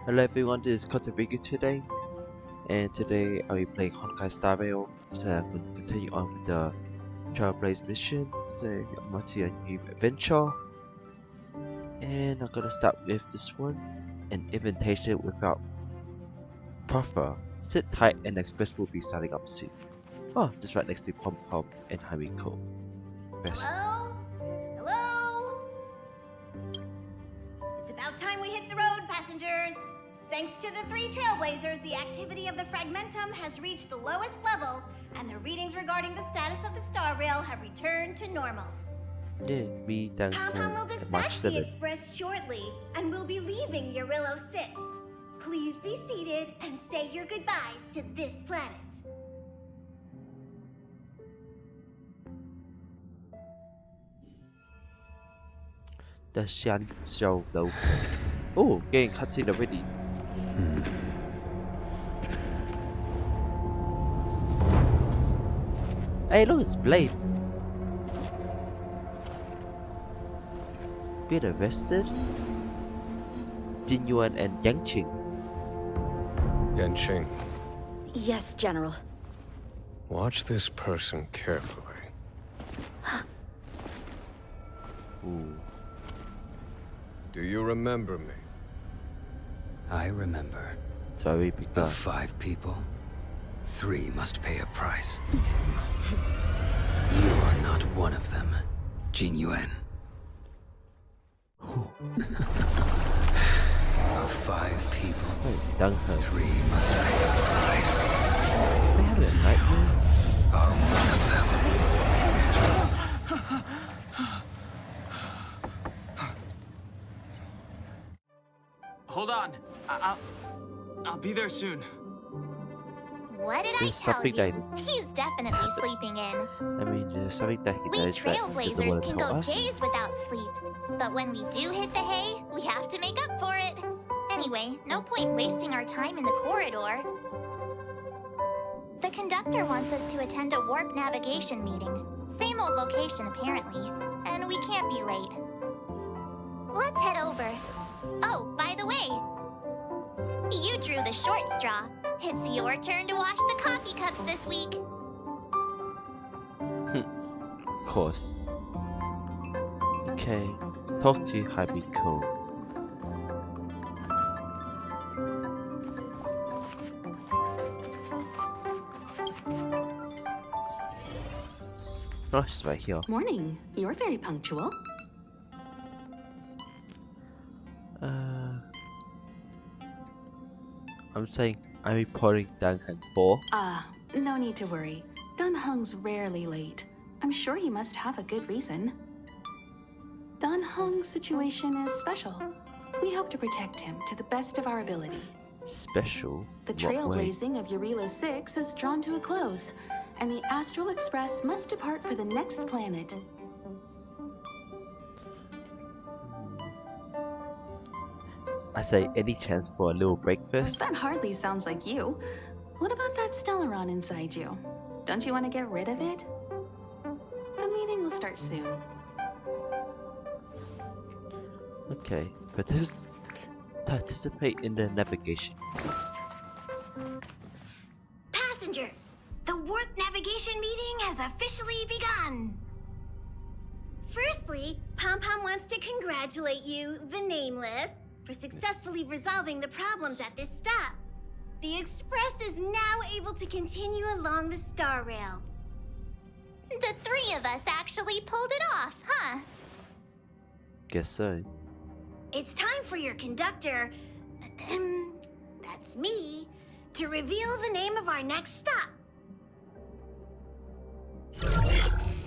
Hello everyone, this is Kotabigu today, and today I'll be playing Honkai Star Rail, so I'm going to continue on with the Trailblaze mission, so I'm on to a new adventure, and I'm going to start with this one, an invitation without Proffer. Sit tight and the express will be starting up soon. Oh, just right next to Pom Pom and Hamiko. Best. Hello? Hello? It's about time we hit the road, passengers. Thanks to the 3 Trailblazers, the activity of the Fragmentum has reached the lowest level, and the readings regarding the status of the Star Rail have returned to normal. Yeah, me, Dan, Pom-Pom will dispatch the express shortly, and we'll be leaving Urillo 6. Please be seated and say your goodbyes to this planet. The Xianzhou Luofu. Oh, getting cutscene already. Hey, look, it's Blade. Been arrested? Jin Yuan and Yang Qing. Yanqing, Yes, General. watch this person carefully. Ooh. Do you remember me? I remember. Sorry, big guy. Of 5 people, 3 must pay a price. You are not one of them, Jin Yuan. Of 5 people, Oh, dang her. 3 must pay a price. They have a nightmare? Are one of them. Hold on. I'll be there soon. What did I There's tell something you? that He's definitely sleeping in. I mean, there's something that he We knows that he doesn't Trailblazers want to can tell go us. days without sleep. But when we do hit the hay, we have to make up for it. Anyway, no point wasting our time in the corridor. The conductor wants us to attend a warp navigation meeting. Same old location, apparently. And we can't be late. Let's head over. Oh, by the way, you drew the short straw. It's your turn to wash the coffee cups this week. Of course. Okay, talk to Hamiko. Oh, she's right here. Morning. You're very punctual. I'm saying I'm reporting Duncan 4. No need to worry. Dunhung's rarely late. I'm sure he must have a good reason. Dunhung's situation is special. We hope to protect him to the best of our ability. Special? The What way? trailblazing of Urillo 6 is drawn to a close, and the Astral Express must depart for the next planet. I say, any chance for a little breakfast? That hardly sounds like you. What about that Stellaron inside you? Don't you want to get rid of it? The meeting will start soon. Okay, participate in the navigation. Passengers, the warp navigation meeting has officially begun. Firstly, Pom-Pom wants to congratulate you, the Nameless, for successfully resolving the problems at this stop. The Express is now able to continue along the Star Rail. The 3 of us actually pulled it off, huh? Guess so. It's time for your conductor, that's me, to reveal the name of our next stop.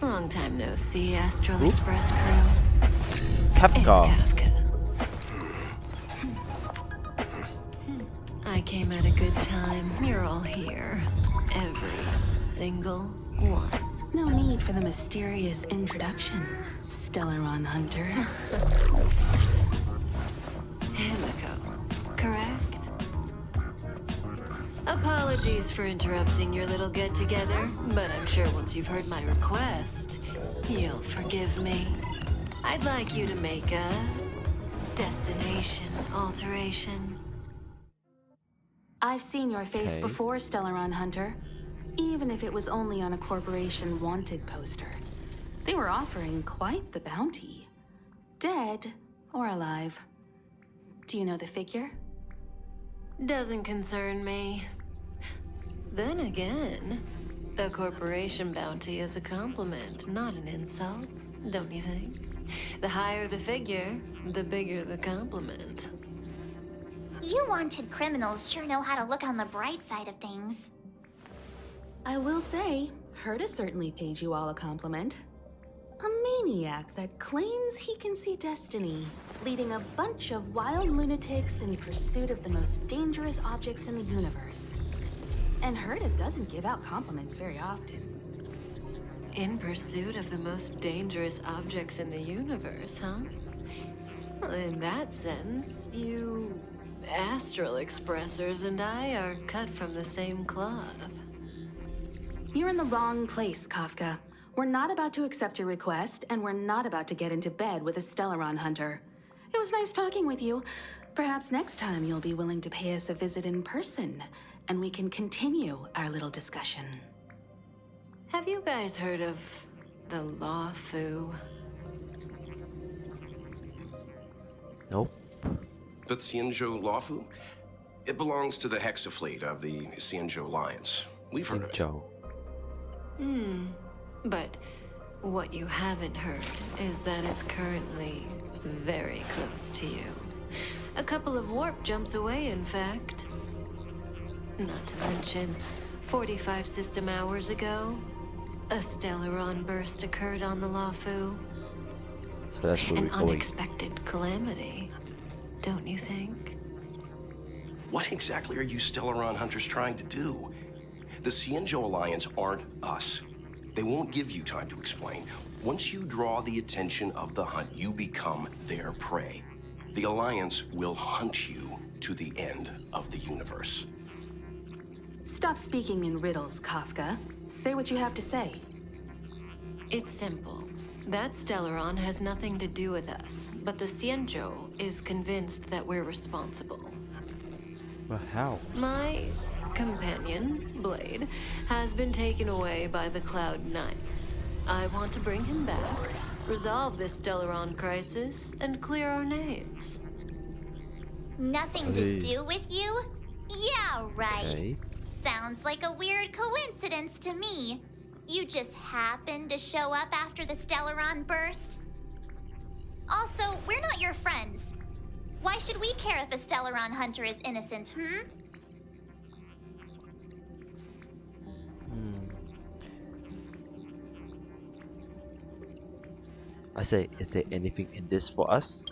Long time no see, Astral Oop. Express crew. It's Kafka. Kafka. I came at a good time. You're all here. Every single one. No need for the mysterious introduction, Stellaron Hunter. Himiko, correct? Apologies for interrupting your little get-together, but I'm sure once you've heard my request, you'll forgive me. I'd like you to make a destination alteration. I've seen your face Okay. before, Stellaron Hunter. Even if it was only on a corporation wanted poster. They were offering quite the bounty. Dead or alive. Do you know the figure? Doesn't concern me. Then again, a corporation bounty is a compliment, not an insult, don't you think? The higher the figure, the bigger the compliment. You wanted criminals sure know how to look on the bright side of things. I will say, Herta certainly paid you all a compliment. A maniac that claims he can see destiny, leading a bunch of wild lunatics in pursuit of the most dangerous objects in the universe. And Herta doesn't give out compliments very often. In pursuit of the most dangerous objects in the universe, huh? Well, in that sense, you astral expressors and I are cut from the same cloth. You're in the wrong place, Kafka. We're not about to accept your request, and we're not about to get into bed with a Stellaron Hunter. It was nice talking with you. Perhaps next time you'll be willing to pay us a visit in person, and we can continue our little discussion. Have you guys heard of the Luofu? Nope. The Xianzhou Luofu? It belongs to the Hexafleet of the Xianzhou Alliance. We've heard of it. Joe. But what you haven't heard is that it's currently very close to you. A couple of warp jumps away, in fact. Not to mention, 45 system hours ago, a Stellaron burst occurred on the Luofu. So that's where An we're going. unexpected calamity, don't you think? What exactly are you Stellaron hunters trying to do? The Xianzhou Alliance aren't us. They won't give you time to explain. Once you draw the attention of the hunt, you become their prey. The Alliance will hunt you to the end of the universe. Stop speaking in riddles, Kafka. Say what you have to say. It's simple. That Stellaron has nothing to do with us, but the Xianzhou is convinced that we're responsible. But how? My companion, Blade, has been taken away by the Cloud Knights. I want to bring him back, resolve this Stellaron crisis, and clear our names. Nothing to do with you? Yeah, right. Okay. Sounds like a weird coincidence to me. You just happened to show up after the Stellaron burst? Also, we're not your friends. Why should we care if a Stellaron hunter is innocent, I say, is there anything in this for us?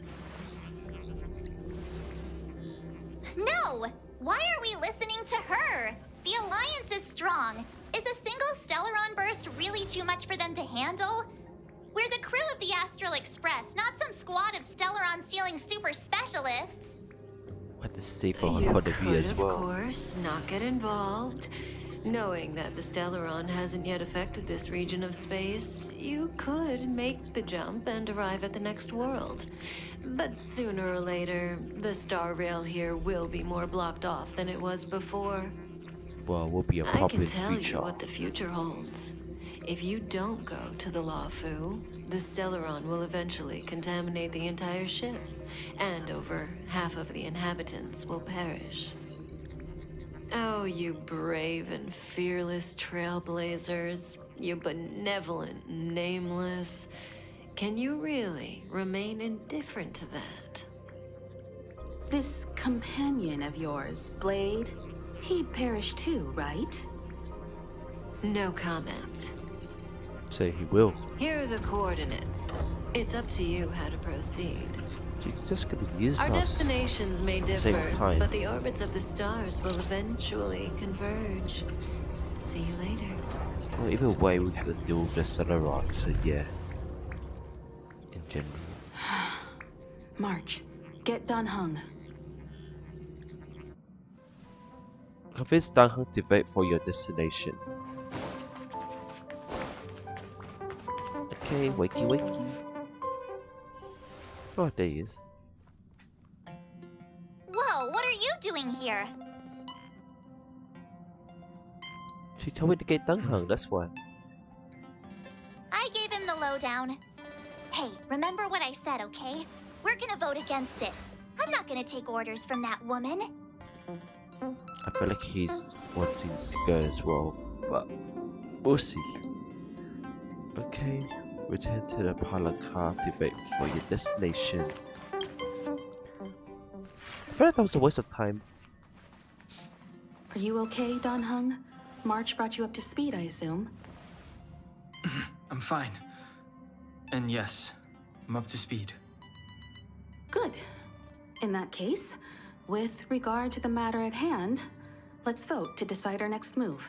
No! Why are we listening to her? The Alliance is strong. Is a single Stellaron burst really too much for them to handle? We're the crew of the Astral Express, not some squad of Stellaron-stealing super specialists. What to see from her You point of view could, as of well. course, not get involved. Knowing that the Stellaron hasn't yet affected this region of space, you could make the jump and arrive at the next world. But sooner or later, the star rail here will be more blocked off than it was before. Well, will be a I problem can in tell future. you what the future holds. If you don't go to the Luofu, the Stellaron will eventually contaminate the entire ship, and over half of the inhabitants will perish. Oh, you brave and fearless trailblazers, you benevolent nameless. Can you really remain indifferent to that? This companion of yours, Blade, he perished too, right? No comment. So he will. Here are the coordinates. It's up to you how to proceed. She's just gonna use Our us. destinations may Same differ, time. but the orbits of the stars will eventually converge. See you later. Well, either way, we have to deal with the Stellaron, so yeah. In general. March. Get Dan Heng. Convince Dan Heng to wait for your destination. Okay, wakey wakey. Oh, there he is. Whoa, what are you doing here? She told me to get Dunhung, that's why. I gave him the lowdown. Hey, remember what I said, okay? We're gonna vote against it. I'm not gonna take orders from that woman. I feel like he's wanting to go as well, but we'll see. Okay, return to the pilot car to vote for your destination. I feel like that was a waste of time. Are you okay, Don Hung? March brought you up to speed, I assume. I'm fine. And yes, I'm up to speed. Good. In that case, with regard to the matter at hand, let's vote to decide our next move.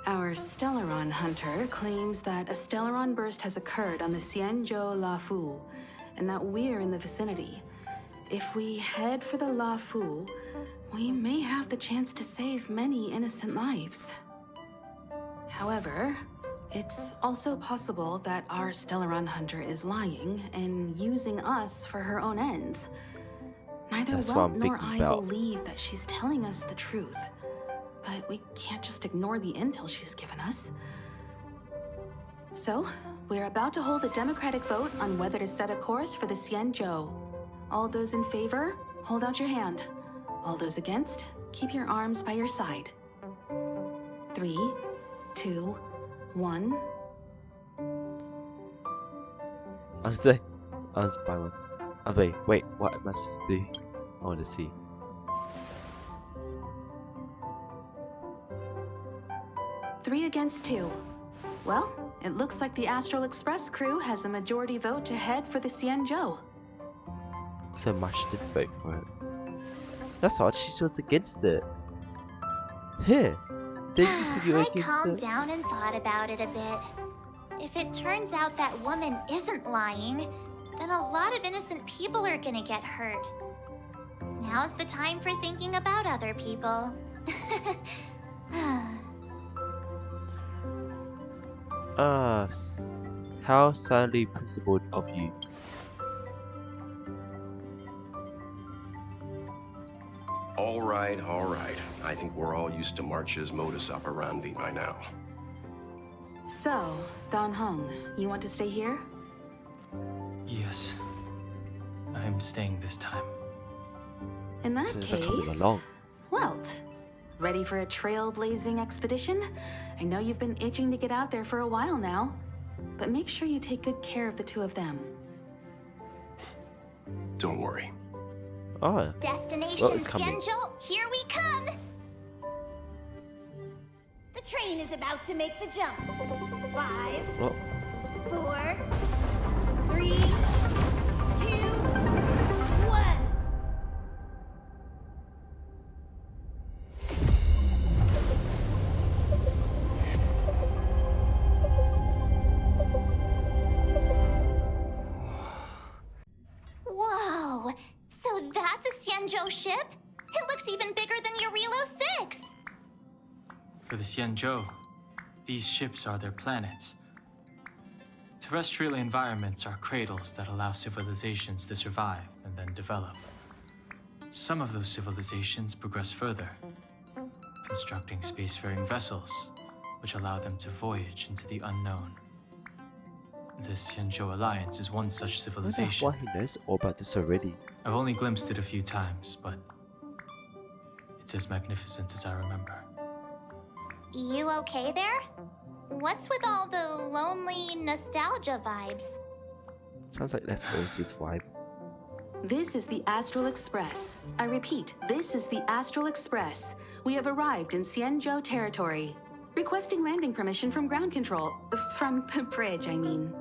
Our Stellaron hunter claims that a Stellaron burst has occurred on the Xianzhou Luofu, and that we're in the vicinity. If we head for the Luofu, we may have the chance to save many innocent lives. However, it's also possible that our Stellaron hunter is lying and using us for her own ends. Neither That's what Welt I'm nor thinking I about. believe that she's telling us the truth. But we can't just ignore the intel she's given us. So, we're about to hold a democratic vote on whether to set a course for the Xianzhou. All those in favor, hold out your hand. All those against, keep your arms by your side. 3, 2, 1. I say, Spider-Man. Wait, what am I supposed to do? I want to see. Three against 2. Well, it looks like the Astral Express crew has a majority vote to head for the Xianzhou. So much did vote for it. That's odd, she was against it. Here, didn't you say you were I against calmed it? down and thought about it a bit. If it turns out that woman isn't lying, then a lot of innocent people are gonna get hurt. Now's the time for thinking about other people. How sadly principled of you. All right, all right. I think we're all used to March's modus operandi by now. So, Don Hung, you want to stay here? Yes. I'm staying this time. In that So they're coming case, along. Welt, ready for a trailblazing expedition? I know you've been itching to get out there for a while now, but make sure you take good care of the two of them. Don't worry. Oh, Destination well, it's coming. Xianzhou, here we come! The train is about to make the jump. 5, well, 4, 3, 2, 1. Whoa! So that's a Xianzhou ship? It looks even bigger than Eurilo 6! For the Xianzhou, these ships are their planets. Terrestrial environments are cradles that allow civilizations to survive and then develop. Some of those civilizations progress further, constructing spacefaring vessels, which allow them to voyage into the unknown. The Xianzhou Alliance is one such I wonder civilization. why he knows all about this already. I've only glimpsed it a few times, but it's as magnificent as I remember. You okay there? What's with all the lonely nostalgia vibes? Sounds like that's Oasis vibe. This is the Astral Express. I repeat, this is the Astral Express. We have arrived in Xianzhou territory. Requesting landing permission from ground control. From the bridge, I mean.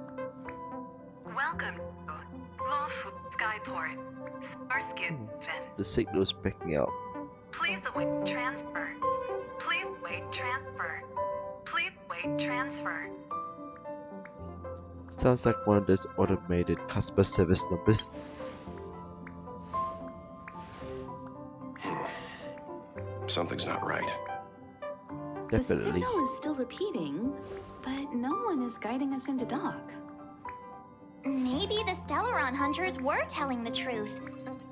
Welcome to Luofu Skyport. Starsky The signal's breaking up. Please await transfer. Please wait transfer. Please wait transfer. Sounds like one of those automated customer service numbers. Something's not right. Definitely. The signal is still repeating, but no one is guiding us into dock. Maybe the Stellaron hunters were telling the truth.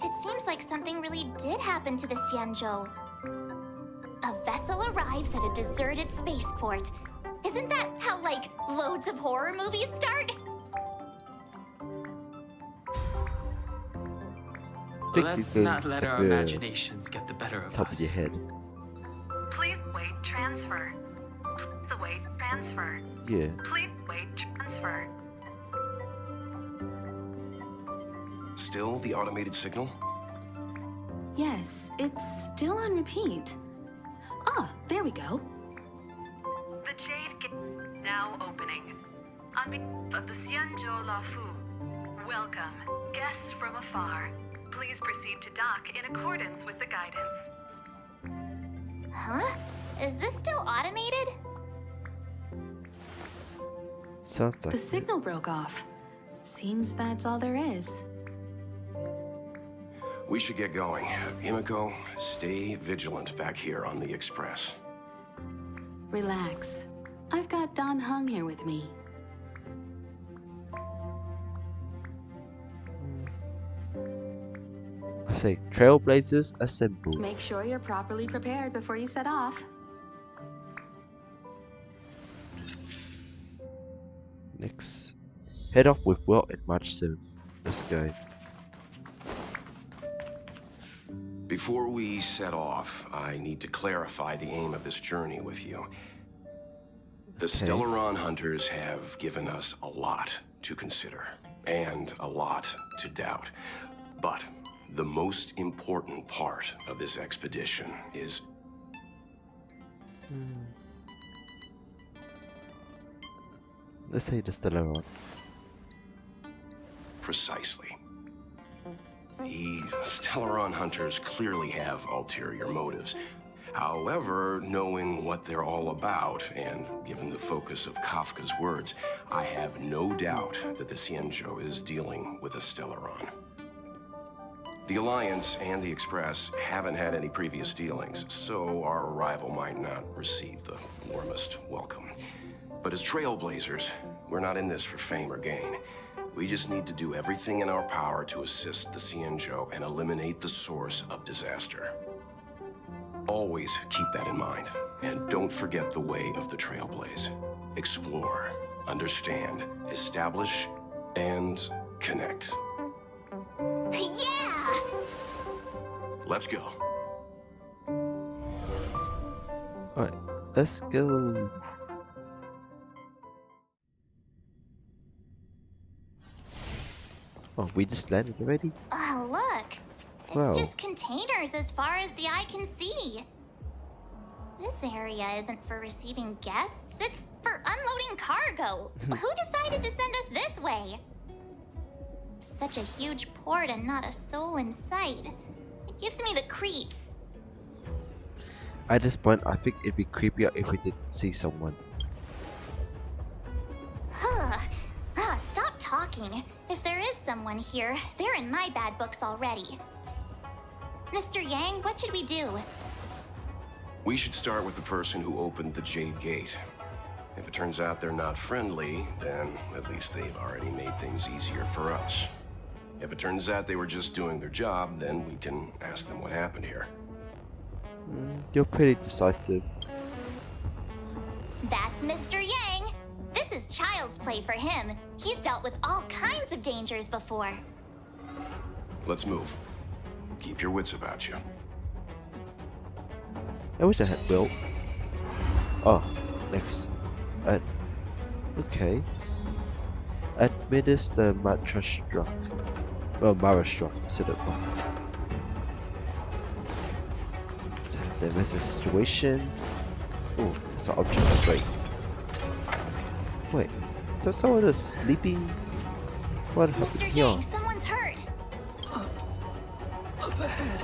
It seems like something really did happen to the Xianzhou. A vessel vessel arrives at a deserted spaceport. Isn't that how, like, loads of horror movies start? Let's not let our imaginations get the better of top us. of your head. Please wait transfer. Please await transfer. Yeah. Please wait transfer. Still the automated signal? Yes, it's still on repeat. Ah, there we go. The Jade Gate now opening. On behalf of the Xianzhou Luofu, welcome, guests from afar. Please proceed to dock in accordance with the guidance. Huh? Is this still automated? Sounds like The signal broke off. Seems that's all there is. We should get going. Himiko, stay vigilant back here on the Express. Relax. I've got Don Hung here with me. I say Trailblazers assemble. Make sure you're properly prepared before you set off. Next. Head off with well and much synth. Let's go. Before we set off, I need to clarify the aim of this journey with you. The Stellaron hunters have given us a lot to consider, and a lot to doubt. But the most important part of this expedition is... Let's say the Stellaron. Precisely. The Stellaron hunters clearly have ulterior motives. However, knowing what they're all about, and given the focus of Kafka's words, I have no doubt that the Xianzhou is dealing with a Stellaron. The Alliance and the Express haven't had any previous dealings, so our arrival might not receive the warmest welcome. But as Trailblazers, we're not in this for fame or gain. We just need to do everything in our power to assist the Xianzhou and eliminate the source of disaster. Always keep that in mind, and don't forget the way of the Trailblaze. Explore, understand, establish, and connect. Yeah! Let's go. Alright, let's go. Oh, we just landed already? Oh, look. It's Wow. just containers as far as the eye can see. This area isn't for receiving guests, it's for unloading cargo. Who decided to send us this way? Such a huge port and not a soul in sight. It gives me the creeps. At this point, I think it'd be creepier if we did see someone. Stop talking. If there is someone here, they're in my bad books already. Mr. Yang, what should we do? We should start with the person who opened the Jade Gate. If it turns out they're not friendly, then at least they've already made things easier for us. If it turns out they were just doing their job, then we can ask them what happened here. You're pretty decisive. That's Mr. Yang. This is child's play for him. He's dealt with all kinds of dangers before. Let's move. Keep your wits about you. I wish I had built. Oh, next. Okay. Amidst the Mara-Struck. Well, Mara-Struck instead of there is a situation. Oh, there's an object to break. Wait, is that someone that's sleeping? What happened Mr. here? Yang, someone's hurt. Up ahead.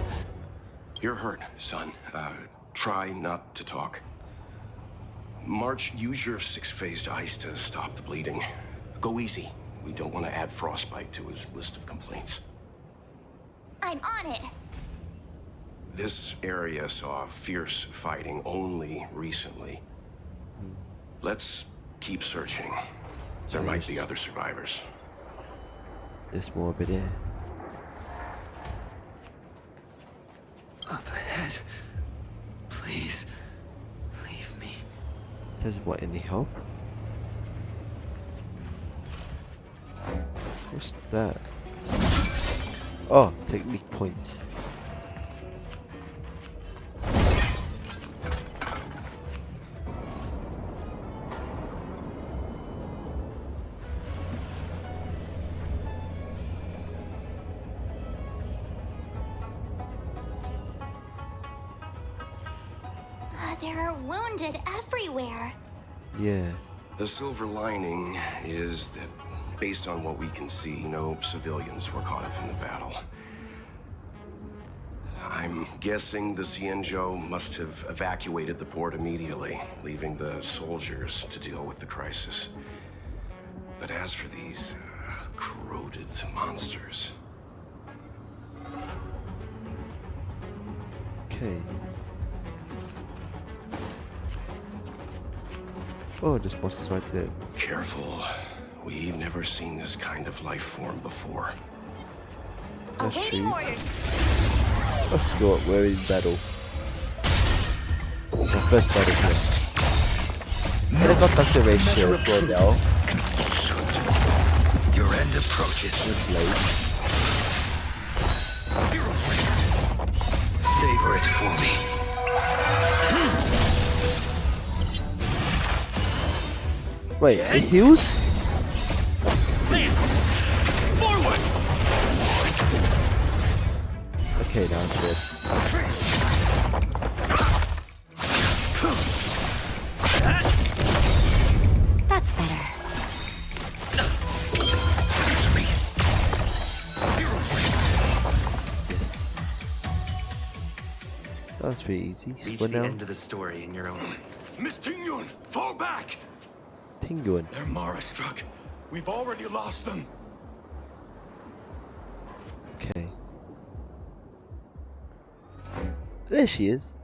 You're hurt, son. Try not to talk. March, use your six-phased ice to stop the bleeding. Go easy. We don't want to add frostbite to his list of complaints. I'm on it. This area saw fierce fighting only recently. Let's keep searching. There might be other survivors. There's more over there. Up ahead. Please. Doesn't want any help. What's that? Oh, technique points. There are wounded everywhere. Yeah. The silver lining is that, based on what we can see, no civilians were caught up in the battle. I'm guessing the Xianzhou must have evacuated the port immediately, leaving the soldiers to deal with the crisis. But as for these corroded monsters... Okay. Oh, this boss is right there. Careful. We've never seen this kind of life form before. That's Awaiting true. orders. Let's go. We're in battle. Our first battle here. And I got Dr. Ratio as well now. Your end approaches. With Blade. Savor it for me. Wait, it heals? Forward! Okay, now it's good. That's better. Answer me. Yes. That was pretty easy. Reach Spun the now. end of the story in your own way. Miss Tingyun, fall back! Tingyun. They're Mara-Struck. We've already lost them. Okay. There she is.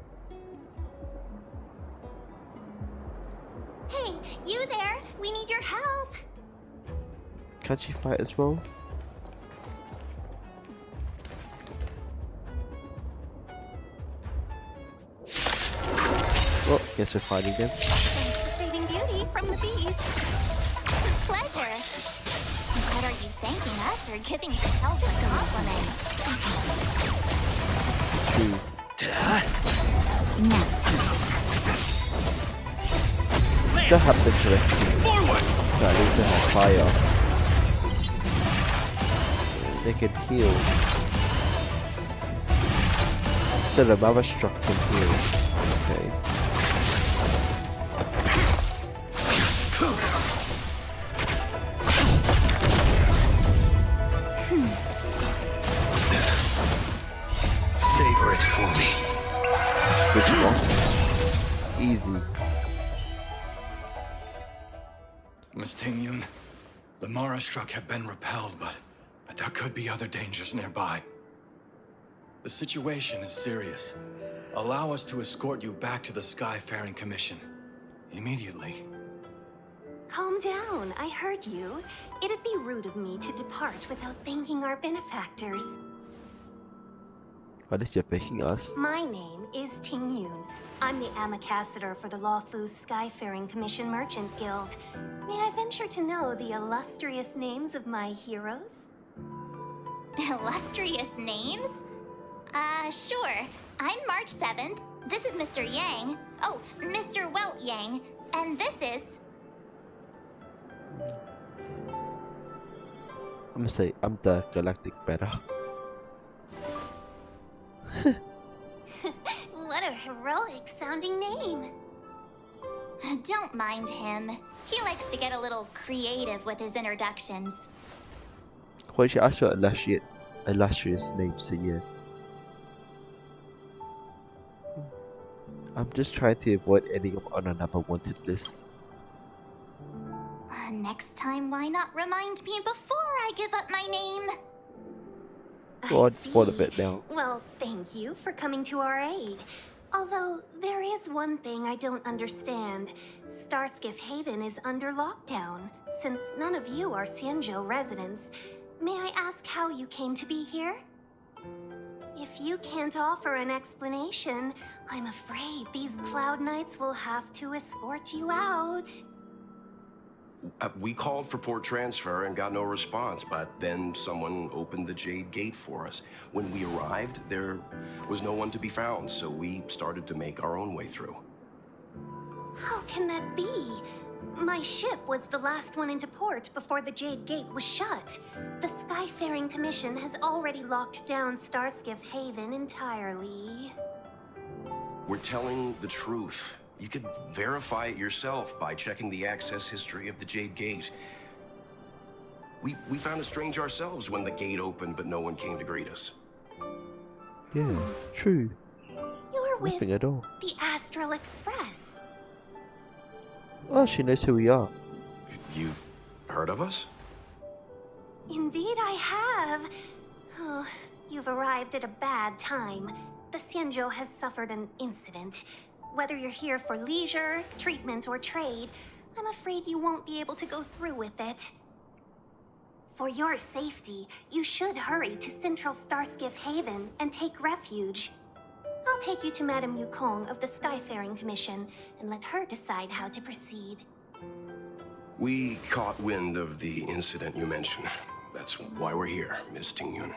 Hey, you there? We need your help. Can she fight as well? Oh, guess we're fighting them. Thanks for saving Beauty from the bees. Pleasure. But are you thanking us or giving yourself a compliment? True. No. That happened correctly. At least they have fire. They can heal. So the Mara-Struck can heal. Okay. Savor it for me. Which one? Easy. Miss Tingyun, the Mara-Struck have been repelled, but there could be other dangers nearby. The situation is serious. Allow us to escort you back to the Skyfaring Commission. Immediately. Calm down, I heard you. It'd be rude of me to depart without thanking our benefactors. What is you thanking us? My name is Tingyun. I'm the ambassador for the Luofu Skyfaring Commission Merchant Guild. May I venture to know the illustrious names of my heroes? Illustrious names? Sure. I'm March 7th. This is Mr. Yang. Oh, Mr. Welt Yang. And this is... I'm gonna say I'm the galactic better. What a heroic sounding name. Don't mind him. He likes to get a little creative with his introductions. Why should I ask for illustrious names here? I'm just trying to avoid ending up on another wanted list. Next time, why not remind me before I give up my name? Well, I'll just fall a bit now. Well, thank you for coming to our aid. Although, there is one thing I don't understand. Starskiff Haven is under lockdown. Since none of you are Xianzhou residents, may I ask how you came to be here? If you can't offer an explanation, I'm afraid these Cloud Knights will have to escort you out. We called for port transfer and got no response, but then someone opened the Jade Gate for us. When we arrived, there was no one to be found, so we started to make our own way through. How can that be? My ship was the last one into port before the Jade Gate was shut. The Skyfaring Commission has already locked down Starskiff Haven entirely. We're telling the truth. You could verify it yourself by checking the access history of the Jade Gate. We found it strange ourselves when the gate opened, but no one came to greet us. Yeah, true. You're with Nothing at all. the Astral Express. Oh, she knows who we are. You've heard of us? Indeed I have. Oh, you've arrived at a bad time. The Xianzhou has suffered an incident. Whether you're here for leisure, treatment, or trade, I'm afraid you won't be able to go through with it. For your safety, you should hurry to Central Starskiff Haven and take refuge. I'll take you to Madame Yukong of the Skyfaring Commission and let her decide how to proceed. We caught wind of the incident you mentioned. That's why we're here, Miss Tingyun.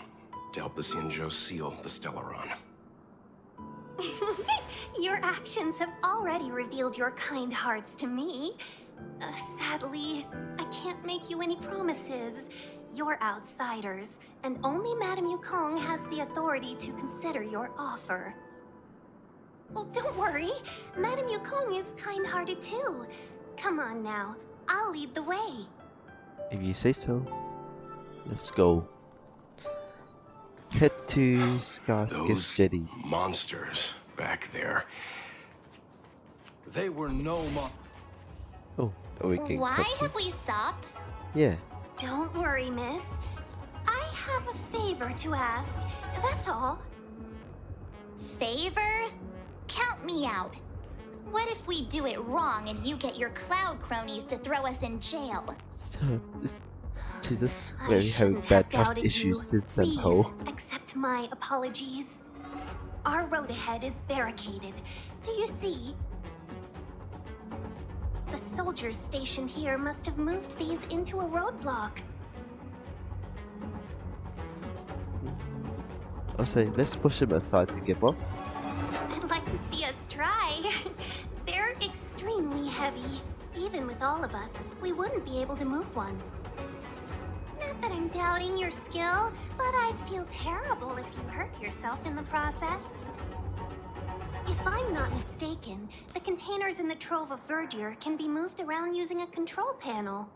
To help the Xianzhou seal the Stellaron. Your actions have already revealed your kind hearts to me. Sadly, I can't make you any promises. You're outsiders, and only Madame Yukong has the authority to consider your offer. Oh, don't worry. Madame Yukong is kind-hearted too. Come on now, I'll lead the way. If you say so. Let's go. Head to Starskiff City. Monsters back there. They were no Oh, are we getting Why cutscene? have we stopped? Yeah. Don't worry, miss. I have a favor to ask, that's all. Favor? Count me out. What if we do it wrong and you get your cloud cronies to throw us in jail? She's just I very having shouldn't bad have trust doubted issues you. since Please Senpo. accept my apologies. Our road ahead is barricaded. Do you see? The soldiers stationed here must have moved these into a roadblock. I'll say, let's push them aside to give up. I'd like to see us try. They're extremely heavy. Even with all of us, we wouldn't be able to move one. Not that I'm doubting your skill, but I'd feel terrible if you hurt yourself in the process. If I'm not mistaken, the containers in the Trove of Verdure can be moved around using a control panel.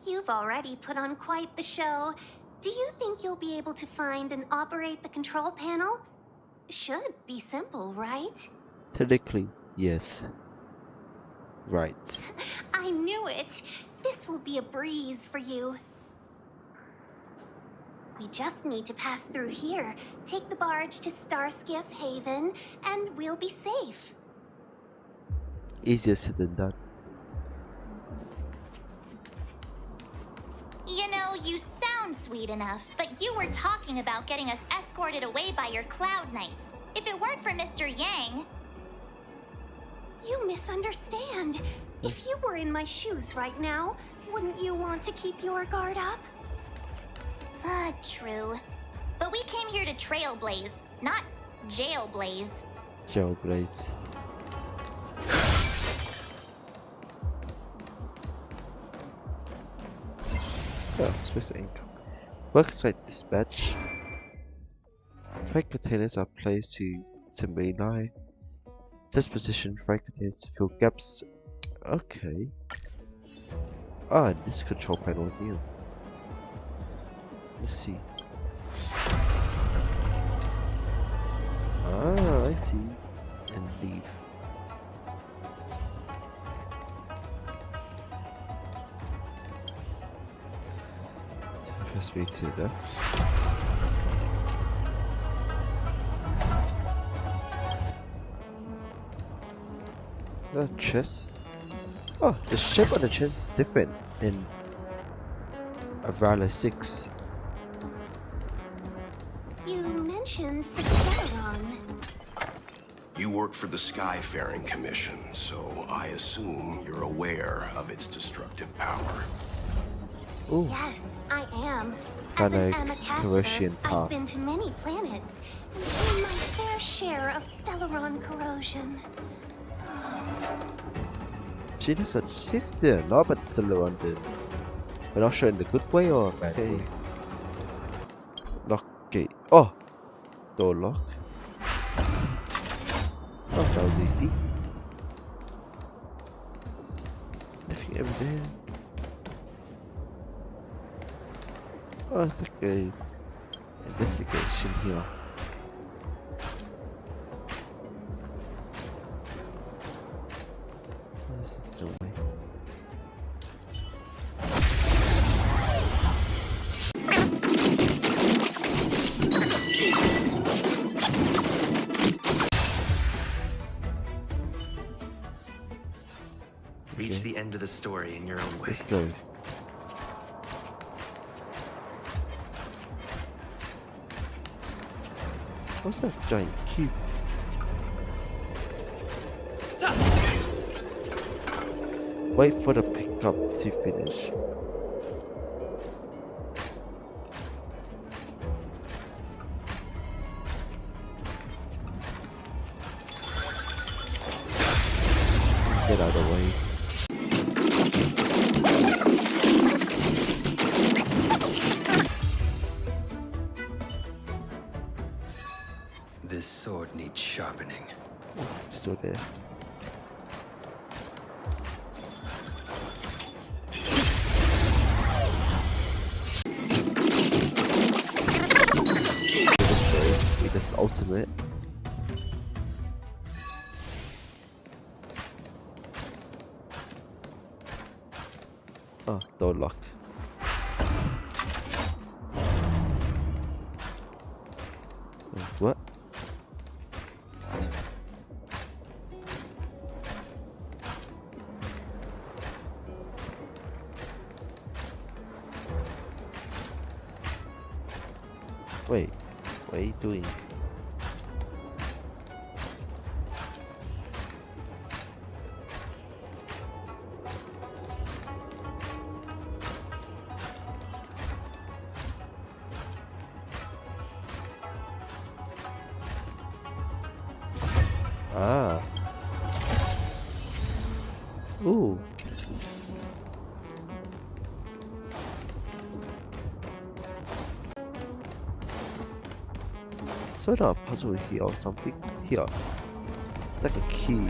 You've already put on quite the show. Do you think you'll be able to find and operate the control panel? Should be simple, right? Technically, yes. Right. I knew it! This will be a breeze for you. We just need to pass through here, take the barge to Starskiff Haven, and we'll be safe. Easier said than done. You know, you sound sweet enough, but you were talking about getting us escorted away by your Cloud Knights. If it weren't for Mr. Yang... You misunderstand. If you were in my shoes right now, wouldn't you want to keep your guard up? True. But we came here to Trailblaze, not Jailblaze. Jailblaze. Oh, Swiss ink. Worksite dispatch. Freight containers are placed to main line. Disposition freight containers to fill gaps. Okay. Ah, this control panel here. Let's see. Ah, I see. And leave. So press me to the left. The chest. Oh, the shape of the chest is different in Valor 6. You mentioned mentioned the Stellaron. You work for the Skyfaring Commission, so I assume you're aware of its destructive power. Ooh, Yes, I am. As kinda an like Amacaster, Corrosion I've path. been to many planets and seen my fair share of Stellaron corrosion. She does a sister, not but still London. But not sure in the good way or bad way. Lock gate. Oh! Door lock. Oh, that was easy. Nothing over there. Oh, it's like a investigation here. Oh, this is the way. Reach the end of the story in your own way. Let's go. What's that giant cube? Wait for the pickup to finish. Get out of the way. This sword needs sharpening. Still there. With this ultimate. Oh, door lock. What? Wait, what are you doing? Ah. Ooh. Sort of a puzzle here or something. Here. It's like a key.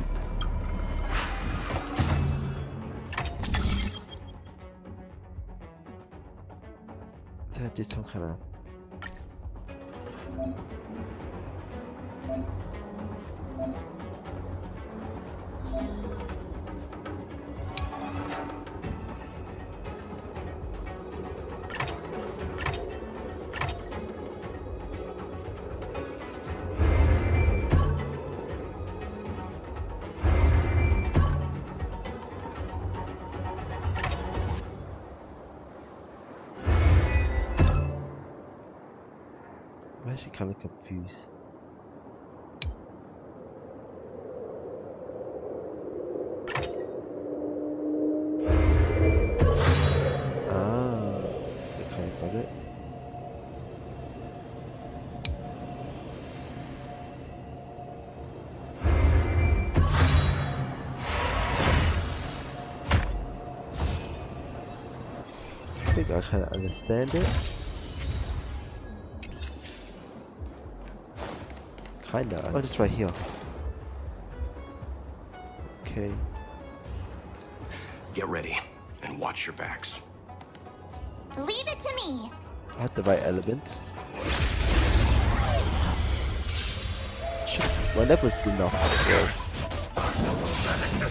So I did some kind of. I'm actually kind of confused. Ah, I kind of got it. I think I kind of understand it. Kinda. Oh, it's right here. Okay. Get ready and watch your backs. Leave it to me. I had the right elements. Shit, my level's still not high.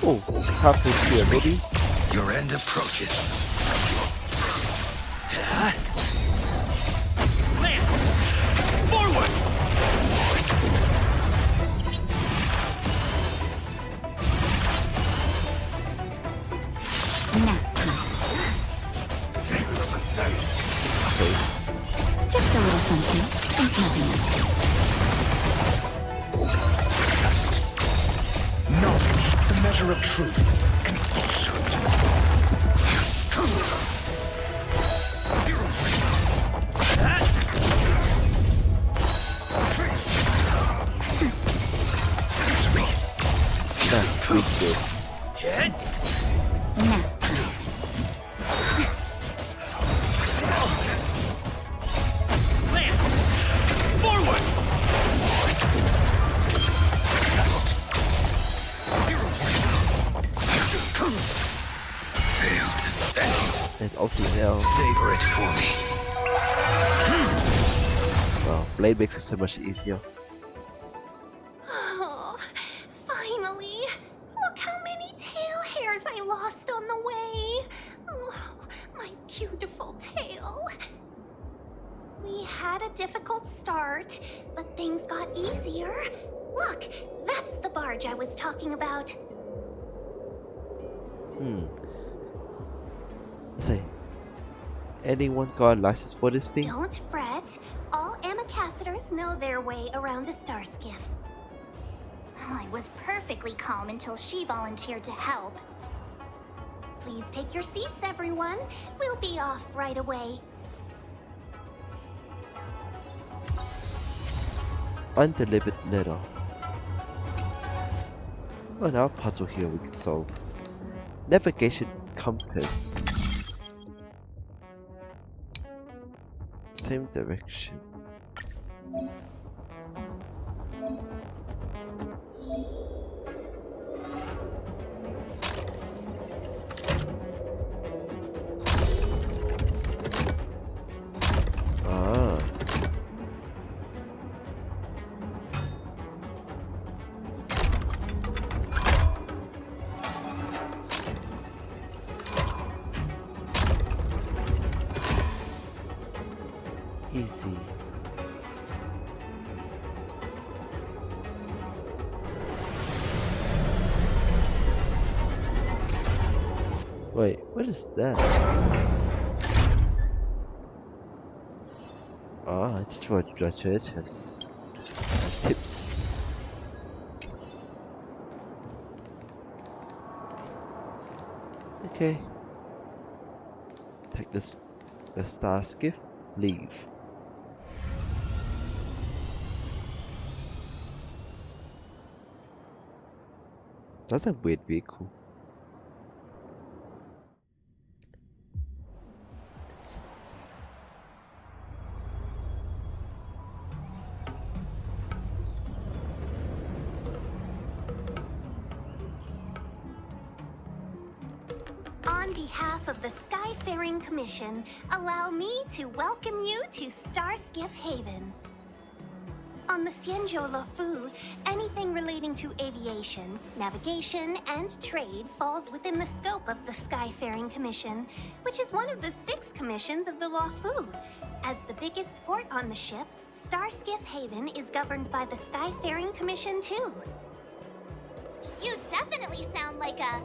Oh, halfway through already. Your end approaches. Land! Forward! Just a little something. Think nothing of it. arbiter of truth and falsehood. Tweak this. Nap time. Land! Forward! Just. Zero point. Fail to stand. There's also hell. Savor it for me. Wow, Blade makes it so much easier. Oh, finally! Look how many tail hairs I lost on the way. Oh, my beautiful tail. We had a difficult start, but things got easier. Look, that's the barge I was talking about. Say, anyone got a license for this thing? Don't fret. All ambassadors know their way around a star skiff. I was perfectly calm until she volunteered to help. Please take your seats, everyone. We'll be off right away. Undelivered letter. Oh, now a puzzle here we can solve. Navigation compass. Same direction. Ah. Easy. Wait, what is that? Ah, just for a treasure chest. Tips. Okay. Take this, the star skiff, leave. That's a weird vehicle. On behalf of the Skyfaring Commission, allow me to welcome you to Starskiff Haven. On the Xianzhou Luofu, anything relating to aviation, navigation, and trade falls within the scope of the Skyfaring Commission, which is one of the 6 commissions of the Luofu. As the biggest port on the ship, Starskiff Haven is governed by the Skyfaring Commission too. You definitely sound like a...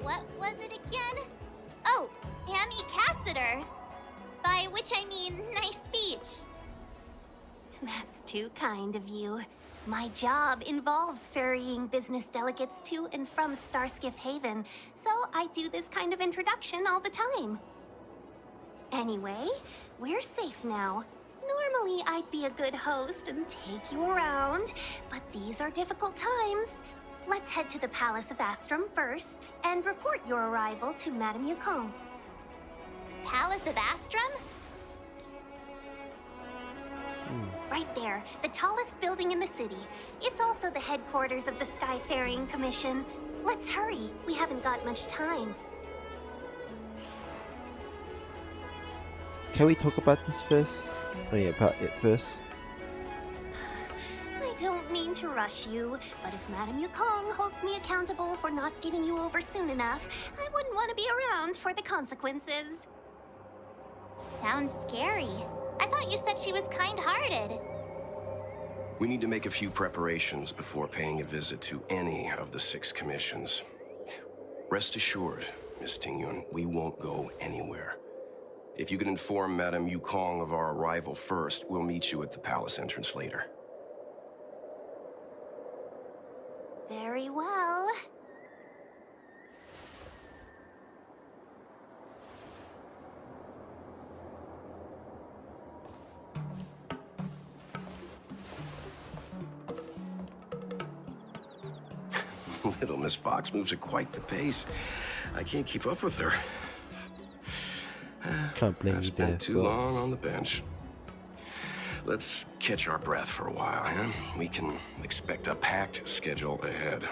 what was it again? Oh, ambassador. By which I mean nice speech. That's too kind of you. My job involves ferrying business delegates to and from Starskiff Haven, so I do this kind of introduction all the time. Anyway, we're safe now. Normally, I'd be a good host and take you around, but these are difficult times. Let's head to the Palace of Astrum first and report your arrival to Madame Yukong. Palace of Astrum? Right there, the tallest building in the city. It's also the headquarters of the Skyfaring Commission. Let's hurry, we haven't got much time. Can we talk about this first? Oh yeah, about it first. I don't mean to rush you, but if Madame Yukong holds me accountable for not getting you over soon enough, I wouldn't want to be around for the consequences. Sounds scary. I thought you said she was kind-hearted. We need to make a few preparations before paying a visit to any of the 6 commissions. Rest assured, Miss Tingyun, we won't go anywhere. If you can inform Madame Yukong of our arrival first, we'll meet you at the palace entrance later. Very well. Little Miss Fox moves at quite the pace. I can't keep up with her. Can't blame I've you there. spent too long on the bench. Let's catch our breath for a while, huh? We can expect a packed schedule ahead.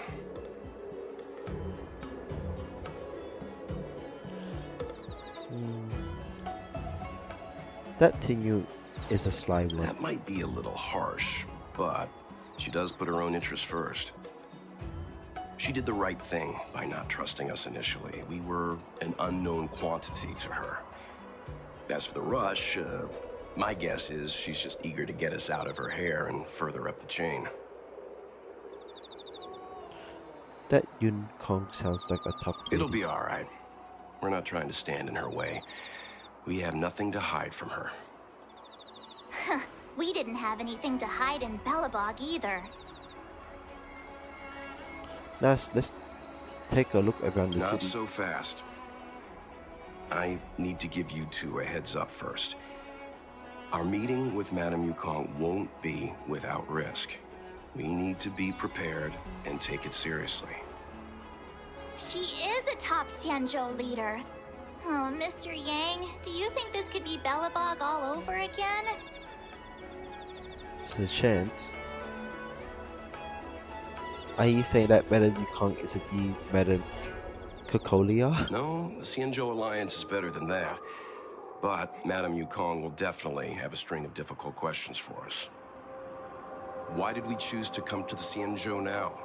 That Tingyun is a sly one. That might be a little harsh, but she does put her own interests first. She did the right thing by not trusting us initially. We were an unknown quantity to her. As for the rush, my guess is she's just eager to get us out of her hair and further up the chain. That Yun Kong sounds like a tough lady. It'll be all right. We're not trying to stand in her way. We have nothing to hide from her. We didn't have anything to hide in Belobog either. Let's take a look around the Not city. so fast. I need to give you two a heads up first. Our meeting with Madame Yukong won't be without risk. We need to be prepared and take it seriously. She is a top Xianzhou leader. Oh, Mr. Yang, do you think this could be Belobog all over again? There's a chance. Are you saying that Madame Yukong is a new Madame Cocolia? No, the Xianzhou Alliance is better than that. But Madame Yukong will definitely have a string of difficult questions for us. Why did we choose to come to the Xianzhou now?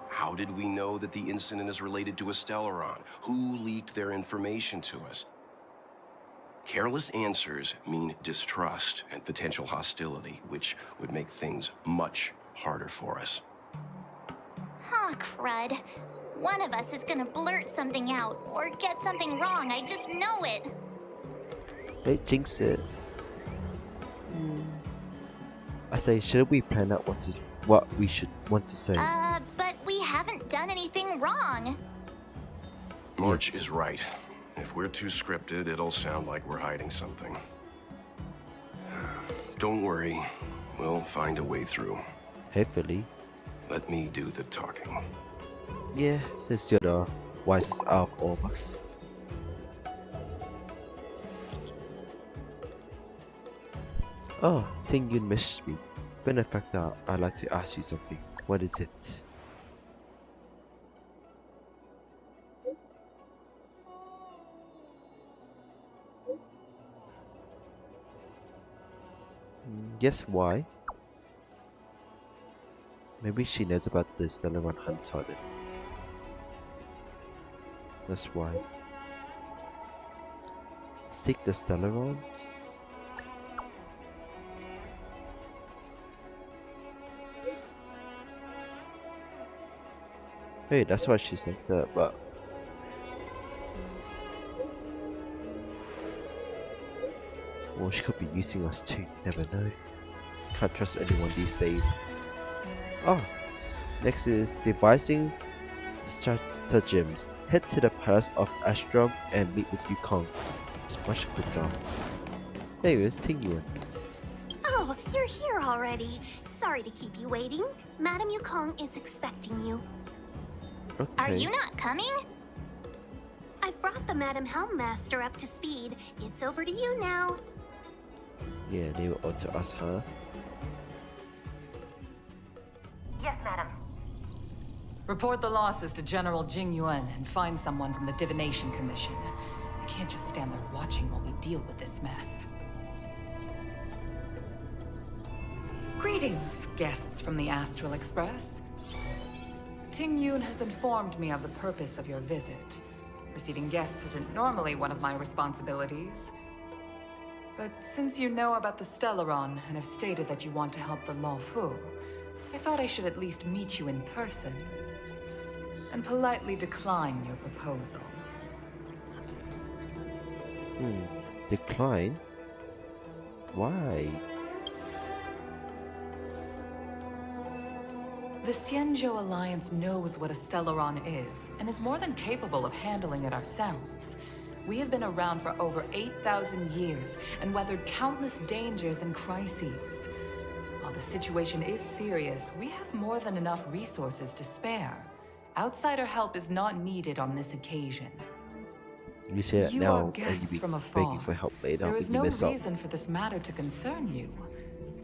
How did we know that the incident is related to a Stellaron? Who leaked their information to us? Careless answers mean distrust and potential hostility, which would make things much harder for us. Huh, crud. One of us is gonna blurt something out, or get something wrong, I just know it. They jinx it. I say, should we plan out what we should want to say? But we haven't done anything wrong. March is right. If we're too scripted, it'll sound like we're hiding something. Don't worry. We'll find a way through. Hopefully. Let me do the talking. Yeah, since you're the wisest out of all of us. Oh, Tingyun messaged me. Benefactor, I'd like to ask you something. What is it? Yes, why? Maybe she knows about the Stellaron hunt target. That's why. Seek the Stellarons? Hey, that's why she said that, but... well, she could be using us too, never know. Can't trust anyone these days. Oh, next is Devising Stratagems. Head to the Palace of Astrum and meet with Yukong. Smash the door. There is Tingyun. Oh, you're here already. Sorry to keep you waiting. Madame Yukong is expecting you. Okay. Are you not coming? I've brought the Madame Helmmaster up to speed. It's over to you now. Yeah, they were on to us, huh? Yes, madam. Report the losses to General Jing Yuan and find someone from the Divination Commission. I can't just stand there watching while we deal with this mess. Greetings, guests from the Astral Express. Ting Yun has informed me of the purpose of your visit. Receiving guests isn't normally one of my responsibilities. But since you know about the Stellaron and have stated that you want to help the Luofu, I thought I should at least meet you in person and politely decline your proposal. Decline? Why? The Xianzhou Alliance knows what a Stellaron is, and is more than capable of handling it ourselves. We have been around for over 8,000 years, and weathered countless dangers and crises. While the situation is serious, we have more than enough resources to spare. Outsider help is not needed on this occasion. You say that You now, are and you guests be from begging afar. for help later There when is you no mess up. reason for this matter to concern you.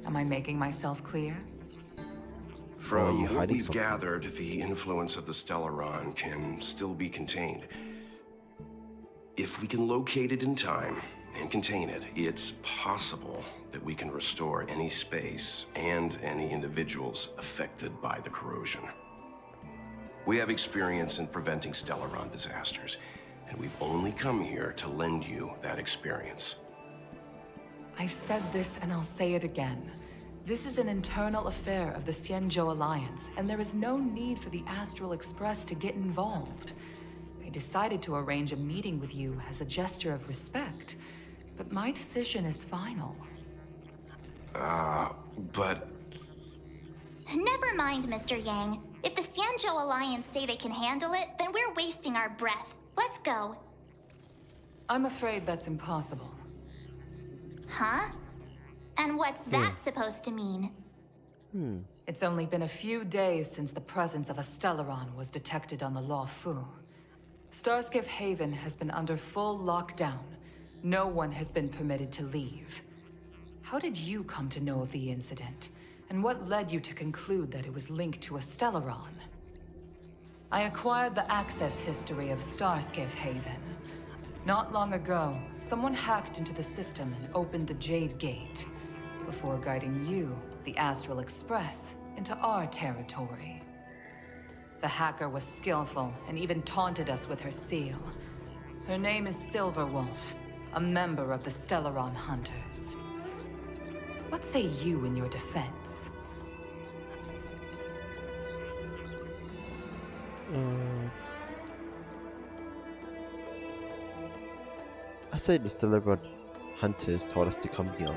Am I making myself clear? From you what hiding we've something? gathered, the influence of the Stellaron can still be contained. If we can locate it in time and contain it, it's possible that we can restore any space and any individuals affected by the corrosion. We have experience in preventing Stellaron disasters, and we've only come here to lend you that experience. I've said this and I'll say it again. This is an internal affair of the Xianzhou Alliance, and there is no need for the Astral Express to get involved. I decided to arrange a meeting with you as a gesture of respect, but my decision is final. But... Never mind, Mr. Yang. If the Xianzhou Alliance say they can handle it, then we're wasting our breath. Let's go. I'm afraid that's impossible. Huh? And what's that supposed to mean? It's only been a few days since the presence of a Stellaron was detected on the Luofu. Starskiff Haven has been under full lockdown. No one has been permitted to leave. How did you come to know of the incident? And what led you to conclude that it was linked to a Stellaron? I acquired the access history of Starskiff Haven. Not long ago, someone hacked into the system and opened the Jade Gate, before guiding you, the Astral Express, into our territory. The hacker was skillful and even taunted us with her seal. Her name is Silverwolf, a member of the Stellaron Hunters. What say you in your defense? I say the Stellaron Hunters told us to come here.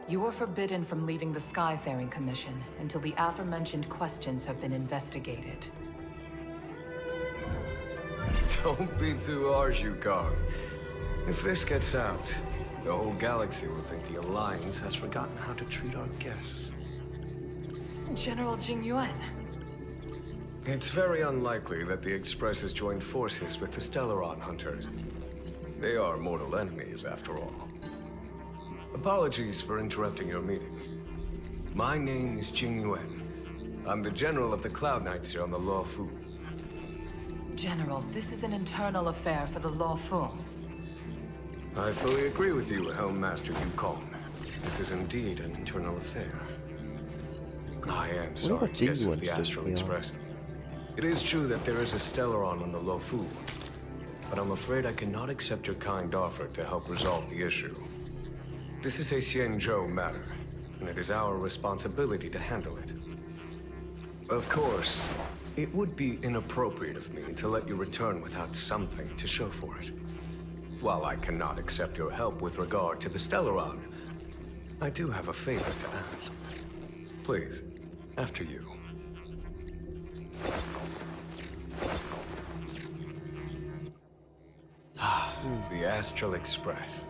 You are forbidden from leaving the Skyfaring Commission until the aforementioned questions have been investigated. Don't be too harsh, Yukong. If this gets out, the whole galaxy will think the Alliance has forgotten how to treat our guests. General Jingyuan. It's very unlikely that the Express has joined forces with the Stellaron Hunters. They are mortal enemies, after all. Apologies for interrupting your meeting. My name is Jingyuan. I'm the General of the Cloud Knights here on the Luofu. General, this is an internal affair for the Luofu. I fully agree with you, Helm Master Yukong. This is indeed an internal affair. I am sorry, guests of the Astral Express. It is true that there is a Stellaron on the Luofu, but I'm afraid I cannot accept your kind offer to help resolve the issue. This is a Xianzhou matter, and it is our responsibility to handle it. Of course, it would be inappropriate of me to let you return without something to show for it. While I cannot accept your help with regard to the Stellaron, I do have a favor to ask. Please, after you. The Astral Express.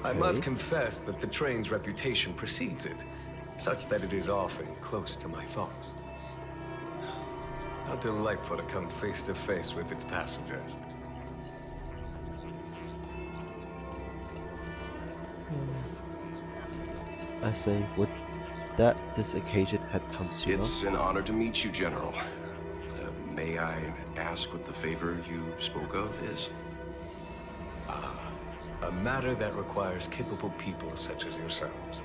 I must confess that the train's reputation precedes it, such that it is often close to my thoughts. How delightful to come face to face with its passengers. I say, would that this occasion had come sooner? It's an honor to meet you, General. May I ask what the favor you spoke of is? A matter that requires capable people such as yourselves.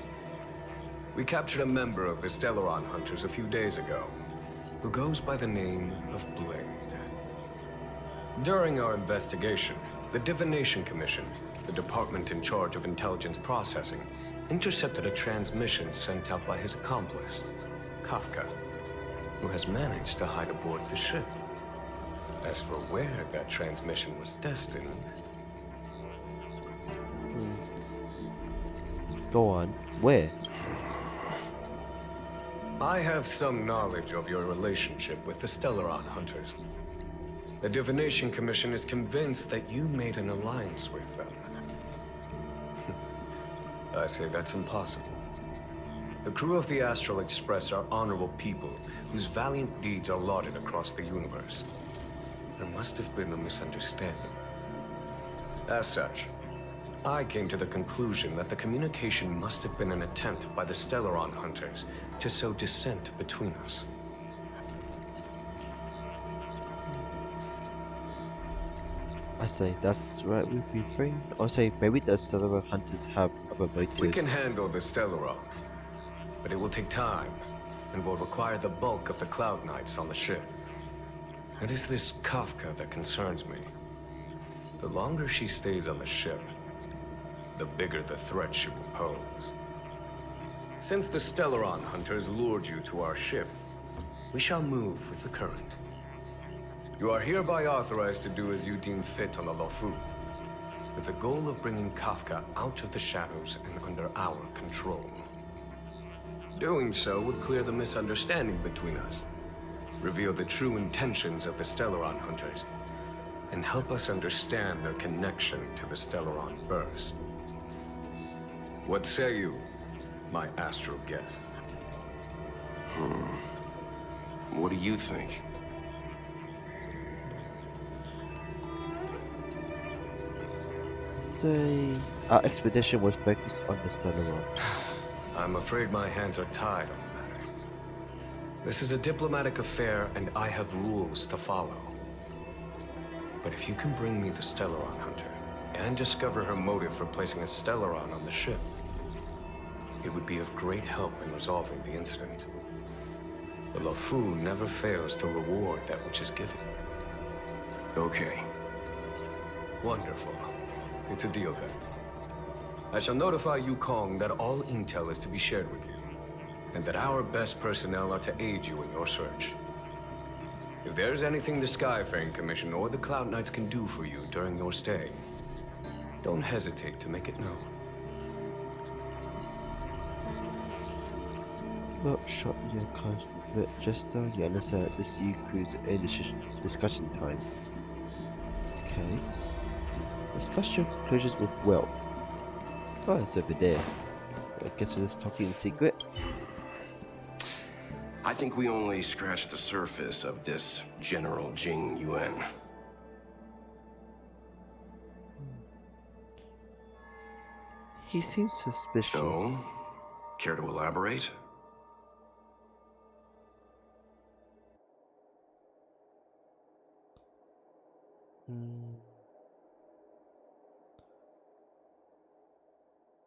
We captured a member of the Stellaron Hunters a few days ago, who goes by the name of Blade. During our investigation, the Divination Commission, the department in charge of intelligence processing, intercepted a transmission sent out by his accomplice, Kafka, who has managed to hide aboard the ship. As for where that transmission was destined... Go on. Where? I have some knowledge of your relationship with the Stellaron Hunters. The Divination Commission is convinced that you made an alliance with them. I say that's impossible. The crew of the Astral Express are honorable people whose valiant deeds are lauded across the universe. There must have been a misunderstanding. As such, I came to the conclusion that the communication must have been an attempt by the Stellaron hunters to sow dissent between us. I say that's right with you, friend. Or say maybe the Stellaron hunters have other motives. We can handle the Stellaron, but it will take time and will require the bulk of the Cloud Knights on the ship. It is this Kafka that concerns me. The longer she stays on the ship, the bigger the threat she will pose. Since the Stellaron hunters lured you to our ship, we shall move with the current. You are hereby authorized to do as you deem fit on the Luofu, with the goal of bringing Kafka out of the shadows and under our control. Doing so would clear the misunderstanding between us, reveal the true intentions of the Stellaron hunters, and help us understand their connection to the Stellaron Burst. What say you, my astral guests? What do you think? Say our expedition was focused on the Stellaron. I'm afraid my hands are tied on the matter. This is a diplomatic affair, and I have rules to follow. But if you can bring me the Stellaron hunter, and discover her motive for placing a Stellaron on the ship, it would be of great help in resolving the incident. The Luofu never fails to reward that which is given. Okay. Wonderful. It's a deal then. I shall notify Yukong that all intel is to be shared with you, and that our best personnel are to aid you in your search. If there's anything the Skyfaring Commission or the Cloud Knights can do for you during your stay, don't hesitate to make it known. Workshop your convert Jester, you understand that this crew's discussion time. Okay. Discuss your conclusions with Will. Oh, it's over there. I guess we're just talking in secret. I think we only scratched the surface of this General Jing Yuan. He seems suspicious. So, care to elaborate?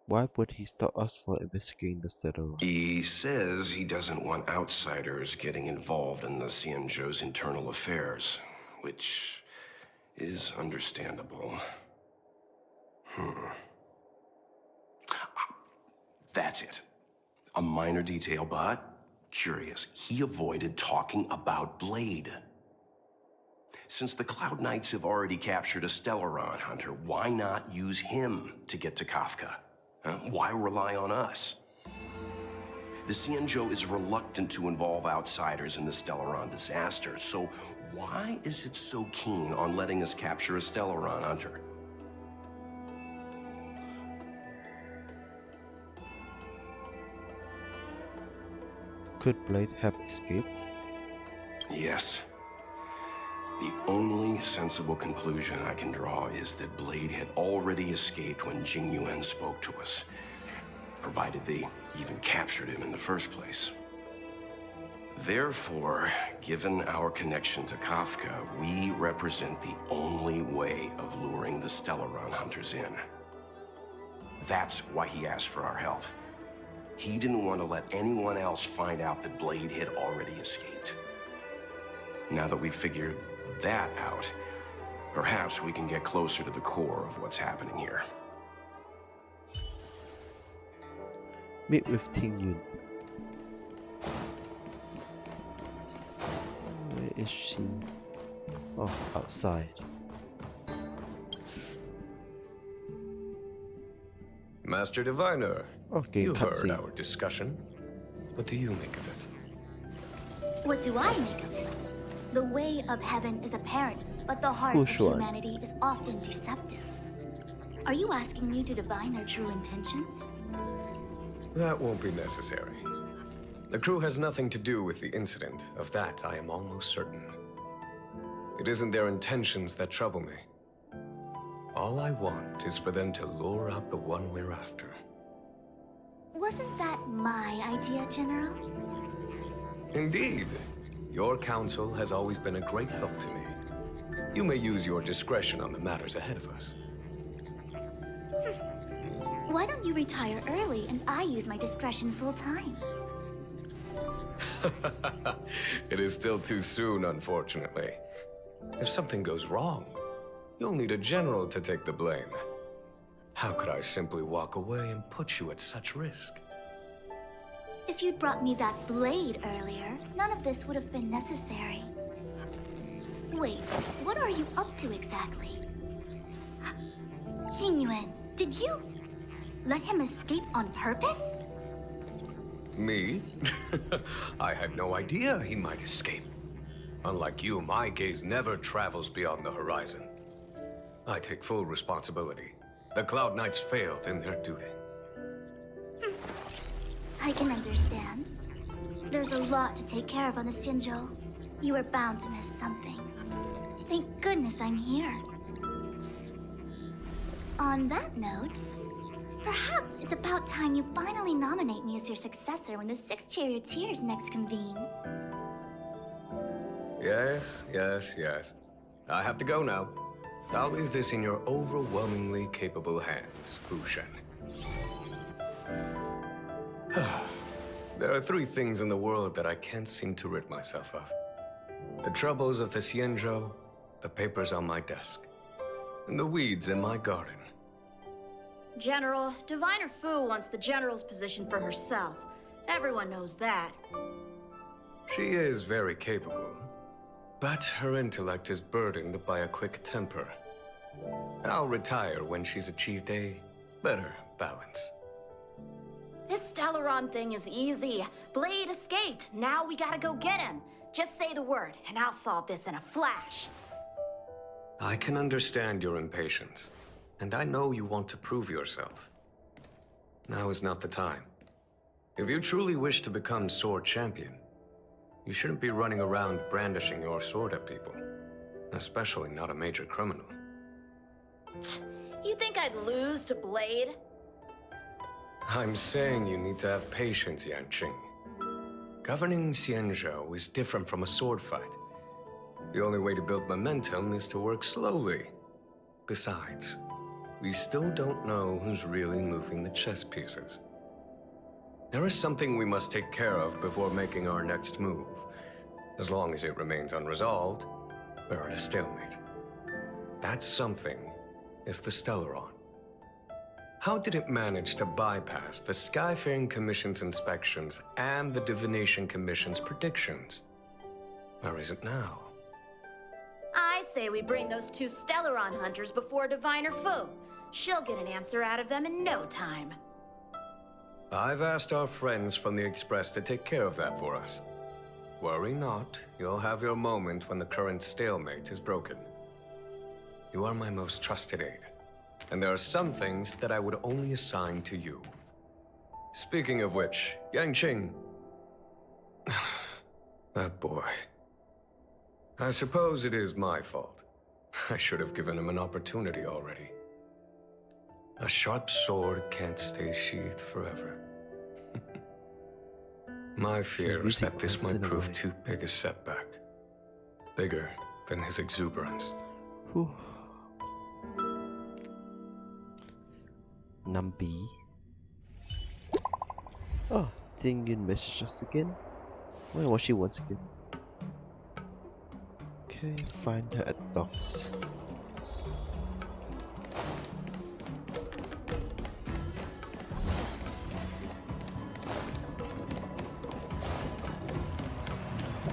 Why would he stop us from investigating the Stellaron? He says he doesn't want outsiders getting involved in the Xianzhou's internal affairs, which is understandable. That's it. A minor detail, but curious. He avoided talking about Blade. Since the Cloud Knights have already captured a Stellaron hunter, why not use him to get to Kafka? Why rely on us? The Xianzhou is reluctant to involve outsiders in the Stellaron disaster, so why is it so keen on letting us capture a Stellaron hunter? Could Blade have escaped? Yes. The only sensible conclusion I can draw is that Blade had already escaped when Jing Yuan spoke to us, provided they even captured him in the first place. Therefore, given our connection to Kafka, we represent the only way of luring the Stellaron hunters in. That's why he asked for our help. He didn't want to let anyone else find out that Blade had already escaped. Now that we've figured that out, perhaps we can get closer to the core of what's happening here. Meet with Ting Yun. Where is she? Oh, outside. Master Diviner, Okay, you heard cutscene. our discussion. What do you make of it? What do I make of it? The way of heaven is apparent, but the heart of humanity is often deceptive. Are you asking me to divine their true intentions? That won't be necessary. The crew has nothing to do with the incident. Of that, I am almost certain. It isn't their intentions that trouble me. All I want is for them to lure out the one we're after. Wasn't that my idea, General? Indeed. Your counsel has always been a great help to me. You may use your discretion on the matters ahead of us. Why don't you retire early and I use my discretion full time? It is still too soon, unfortunately. If something goes wrong, you'll need a general to take the blame. How could I simply walk away and put you at such risk? If you'd brought me that blade earlier, none of this would have been necessary. Wait, what are you up to exactly? Qingyuan, did you let him escape on purpose? Me? I had no idea he might escape. Unlike you, my gaze never travels beyond the horizon. I take full responsibility. The Cloud Knights failed in their duty. I can understand. There's a lot to take care of on the Xianzhou. You were bound to miss something. Thank goodness I'm here. On that note, perhaps it's about time you finally nominate me as your successor when the 6 charioteers next convene. Yes. I have to go now. I'll leave this in your overwhelmingly capable hands, Fu Shen. There are 3 things in the world that I can't seem to rid myself of. The troubles of the Xianzhou, the papers on my desk, and the weeds in my garden. General, Diviner Fu wants the General's position for herself. Everyone knows that. She is very capable, but her intellect is burdened by a quick temper. I'll retire when she's achieved a better balance. This Stellaron thing is easy. Blade escaped. Now we gotta go get him. Just say the word, and I'll solve this in a flash. I can understand your impatience, and I know you want to prove yourself. Now is not the time. If you truly wish to become sword champion, you shouldn't be running around brandishing your sword at people, especially not a major criminal. You think I'd lose to Blade? I'm saying you need to have patience, Yanqing. Governing Xianzhou is different from a sword fight. The only way to build momentum is to work slowly. Besides, we still don't know who's really moving the chess pieces. There is something we must take care of before making our next move. As long as it remains unresolved, we're at a stalemate. That something is the Stellaron. How did it manage to bypass the Skyfaring Commission's inspections and the Divination Commission's predictions? Where is it now? I say we bring those 2 Stellaron hunters before Diviner Fu. She'll get an answer out of them in no time. I've asked our friends from the Express to take care of that for us. Worry not, you'll have your moment when the current stalemate is broken. You are my most trusted aide, and there are some things that I would only assign to you. Speaking of which, Yanqing... that boy... I suppose it is my fault. I should have given him an opportunity already. A sharp sword can't stay sheathed forever. My fear is that this might prove too big a setback. Bigger than his exuberance. Numby. Oh, Tingyun messaged us again. I wonder what she wants again. Okay, find her at docks.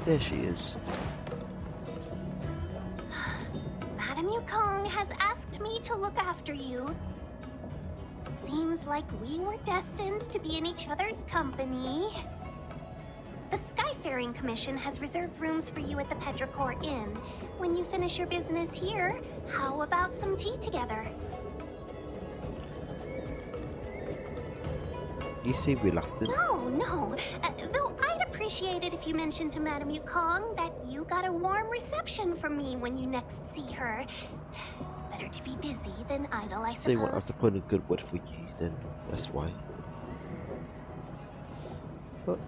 There she is. Madame Yukong has asked me to look after you. Seems like we were destined to be in each other's company. The Skyfaring Commission has reserved rooms for you at the Petrichor Inn. When you finish your business here, how about some tea together? You seem reluctant. No. Though I'd appreciate it if you mentioned to Madame Yukong that you got a warm reception from me when you next see her. Better to be busy than idle, I suppose. So you want us to put in a good word for you, then that's why. But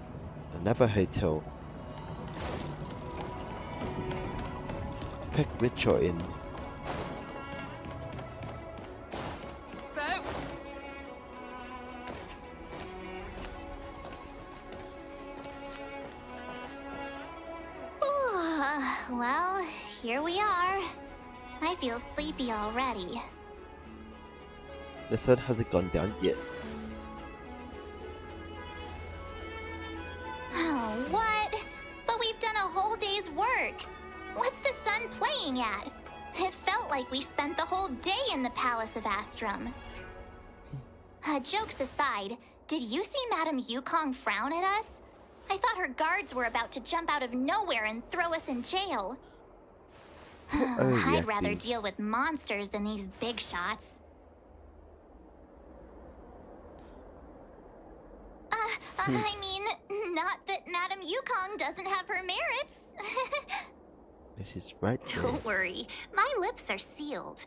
another hotel. Pick Mitchell in. Folks! Well, here we are. I feel sleepy already. The sun hasn't gone down yet. Oh, what? But we've done a whole day's work. What's the sun playing at? It felt like we spent the whole day in the Palace of Astrum. Jokes aside, did you see Madame Yukong frown at us? I thought her guards were about to jump out of nowhere and throw us in jail. I'd rather deal with monsters than these big shots. I mean, not that Madame Yukong doesn't have her merits. This is right there. Don't worry, my lips are sealed.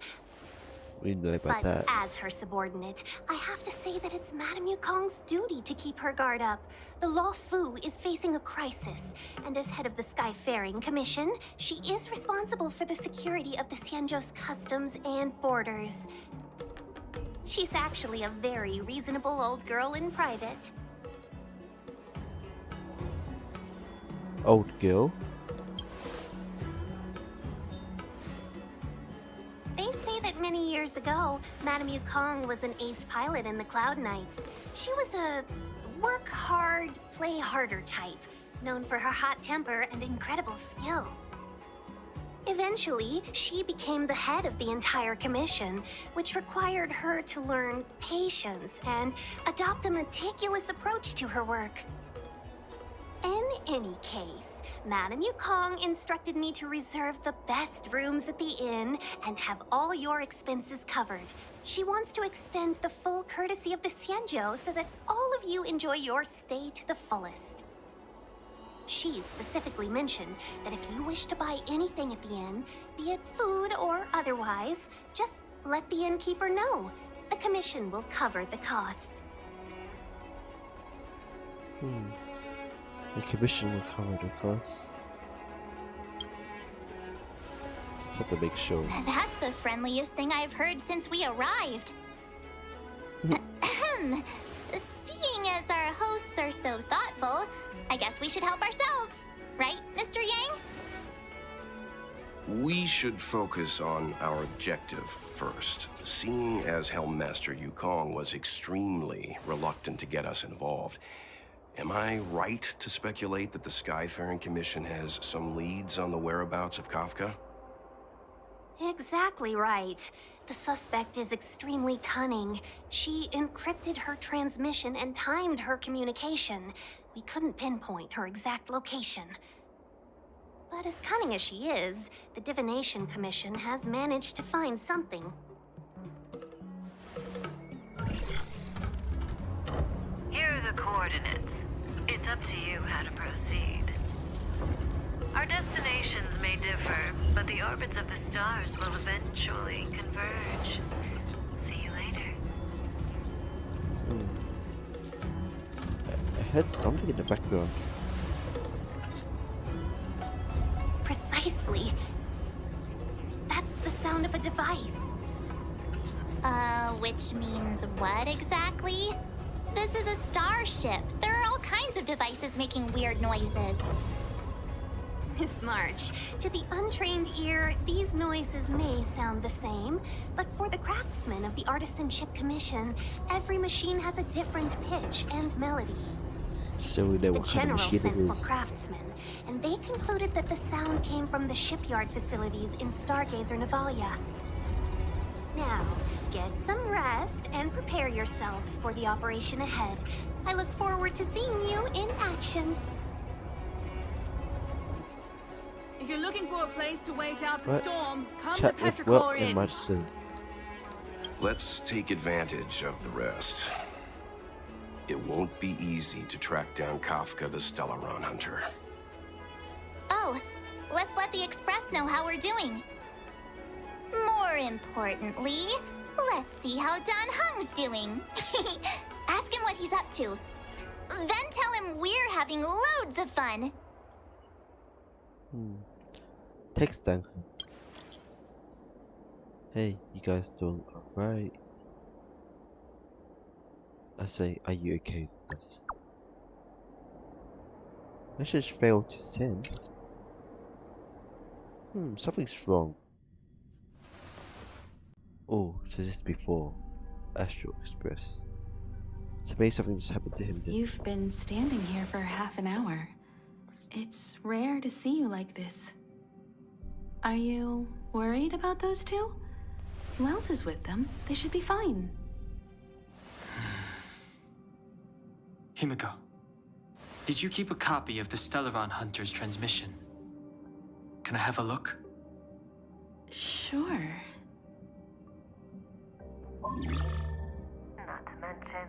We know about But that. as her subordinate, I have to say that it's Madame Yukong's duty to keep her guard up. The Luofu is facing a crisis, and as head of the Skyfaring Commission, she is responsible for the security of the Xianzhou's customs and borders. She's actually a very reasonable old girl in private. Old girl? They say that many years ago, Madame Yukong was an ace pilot in the Cloud Knights. She was a work hard, play harder type, known for her hot temper and incredible skill. Eventually, she became the head of the entire commission, which required her to learn patience and adopt a meticulous approach to her work. In any case, Madame Yukong instructed me to reserve the best rooms at the inn and have all your expenses covered. She wants to extend the full courtesy of the Xianzhou so that all of you enjoy your stay to the fullest. She specifically mentioned that if you wish to buy anything at the inn, be it food or otherwise, just let the innkeeper know. The commission will cover the cost. The commission will cover the costs. Just have to make sure. That's the friendliest thing I've heard since we arrived. Ahem. Seeing as our hosts are so thoughtful, I guess we should help ourselves. Right, Mr. Yang? We should focus on our objective first. Seeing as Helmmaster Yukong was extremely reluctant to get us involved, am I right to speculate that the Skyfaring Commission has some leads on the whereabouts of Kafka? Exactly right. The suspect is extremely cunning. She encrypted her transmission and timed her communication. We couldn't pinpoint her exact location. But as cunning as she is, the Divination Commission has managed to find something. Here are the coordinates. It's up to you how to proceed. Our destinations may differ, but the orbits of the stars will eventually converge. See you later. I heard something in the background. Precisely. That's the sound of a device. Which means what exactly? This is a starship. There are all kinds of devices making weird noises. Miss March, to the untrained ear, these noises may sound the same, but for the craftsmen of the Artisanship Commission, every machine has a different pitch and melody. So we know what kind of machine it General is. sent for craftsmen, and they concluded that the sound came from the shipyard facilities in Stargazer Navalia. Now, get some rest and prepare yourselves for the operation ahead. I look forward to seeing you in action. If you're looking for a place to wait out the What? storm, come to Chat with Will Petrichor and Inn. much soon. Let's take advantage of the rest. It won't be easy to track down Kafka the Stellaron Hunter. Oh, let's let the Express know how we're doing. More importantly, let's see how Don Hung's doing. Ask him what he's up to. Then tell him we're having loads of fun. Text them. Hey, you guys doing alright? I say, are you okay with this? Message failed to send. Something's wrong. Oh, so this is before Astral Express. So maybe something just happened to him then. You've been standing here for half an hour. It's rare to see you like this. Are you worried about those two? Welt is with them. They should be fine. Himiko, did you keep a copy of the Stellaron Hunter's transmission? Can I have a look? Sure. Not to mention,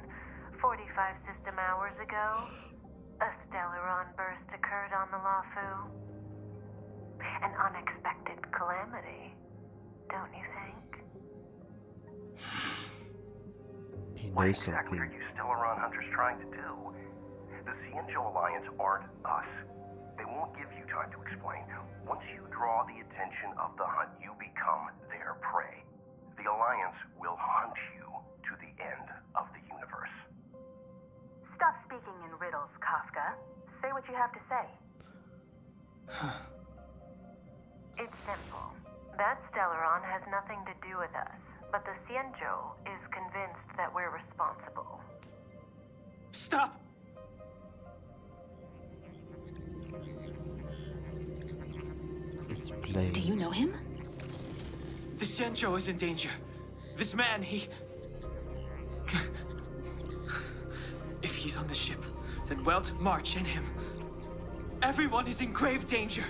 45 system hours ago, a Stellaron burst occurred on the Luofu. An unexpected calamity, don't you think? He What knows exactly something. are you Stellaron Hunters trying to do? The Xianzhou Alliance aren't us. They won't give you time to explain. Once you draw the attention of the hunt, you become their prey. The Alliance will hunt you to the end of the universe. Stop speaking in riddles, Kafka. Say what you have to say. It's simple. That Stellaron has nothing to do with us, but the Xianzhou is convinced that we're responsible. Stop! It's plain. Do you know him? The Xianzhou is in danger. This man, If he's on the ship, then Welt, March, and him. Everyone is in grave danger.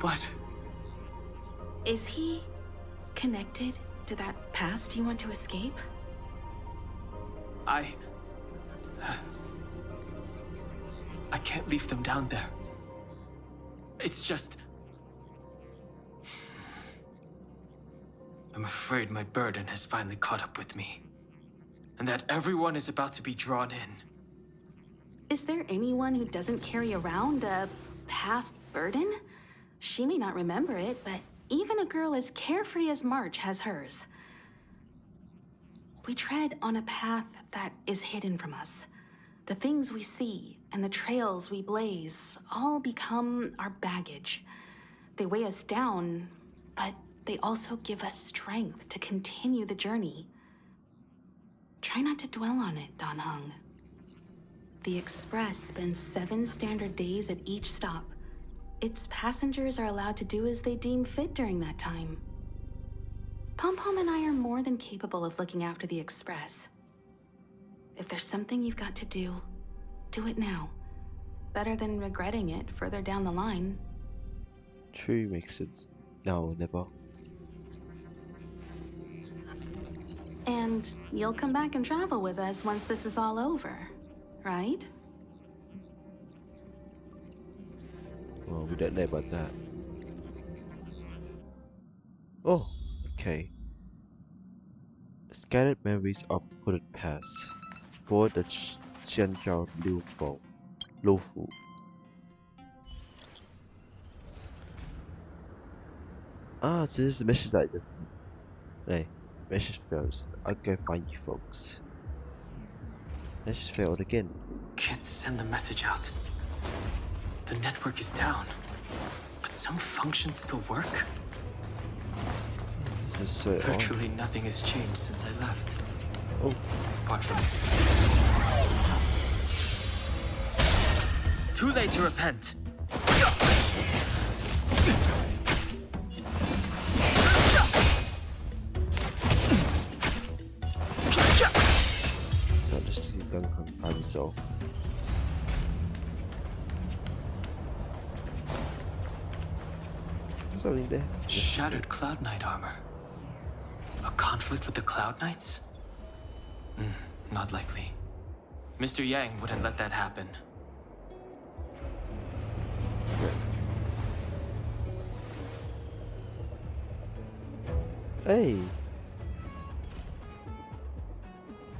What? Is he connected to that past you want to escape? I can't leave them down there. It's just... I'm afraid my burden has finally caught up with me. And that everyone is about to be drawn in. Is there anyone who doesn't carry around a past burden? She may not remember it, but even a girl as carefree as March has hers. We tread on a path that is hidden from us. The things we see and the trails we blaze all become our baggage. They weigh us down, but they also give us strength to continue the journey. Try not to dwell on it, Don Hung. The Express spends 7 standard days at each stop. Its passengers are allowed to do as they deem fit during that time. Pom-Pom and I are more than capable of looking after the Express. If there's something you've got to do it now. Better than regretting it further down the line. True, makes sense. Now or never. And you'll come back and travel with us once this is all over, right? Well, we don't know about that. Oh, okay. Scattered memories of Hooded Pass for the Xianzhou Luofu. Ah, so this is the message that I just... Hey, message fails. I'll go find you folks. Message failed again. Can't send the message out. The network is down, but some functions still work. This is so odd. Virtually nothing has changed since I left. Oh. Apart from... Too late to repent. Not just see Duncan by himself. There's something there. Shattered Cloud Knight armor. A conflict with the Cloud Knights? Not likely. Mr. Yang wouldn't let that happen. Hey.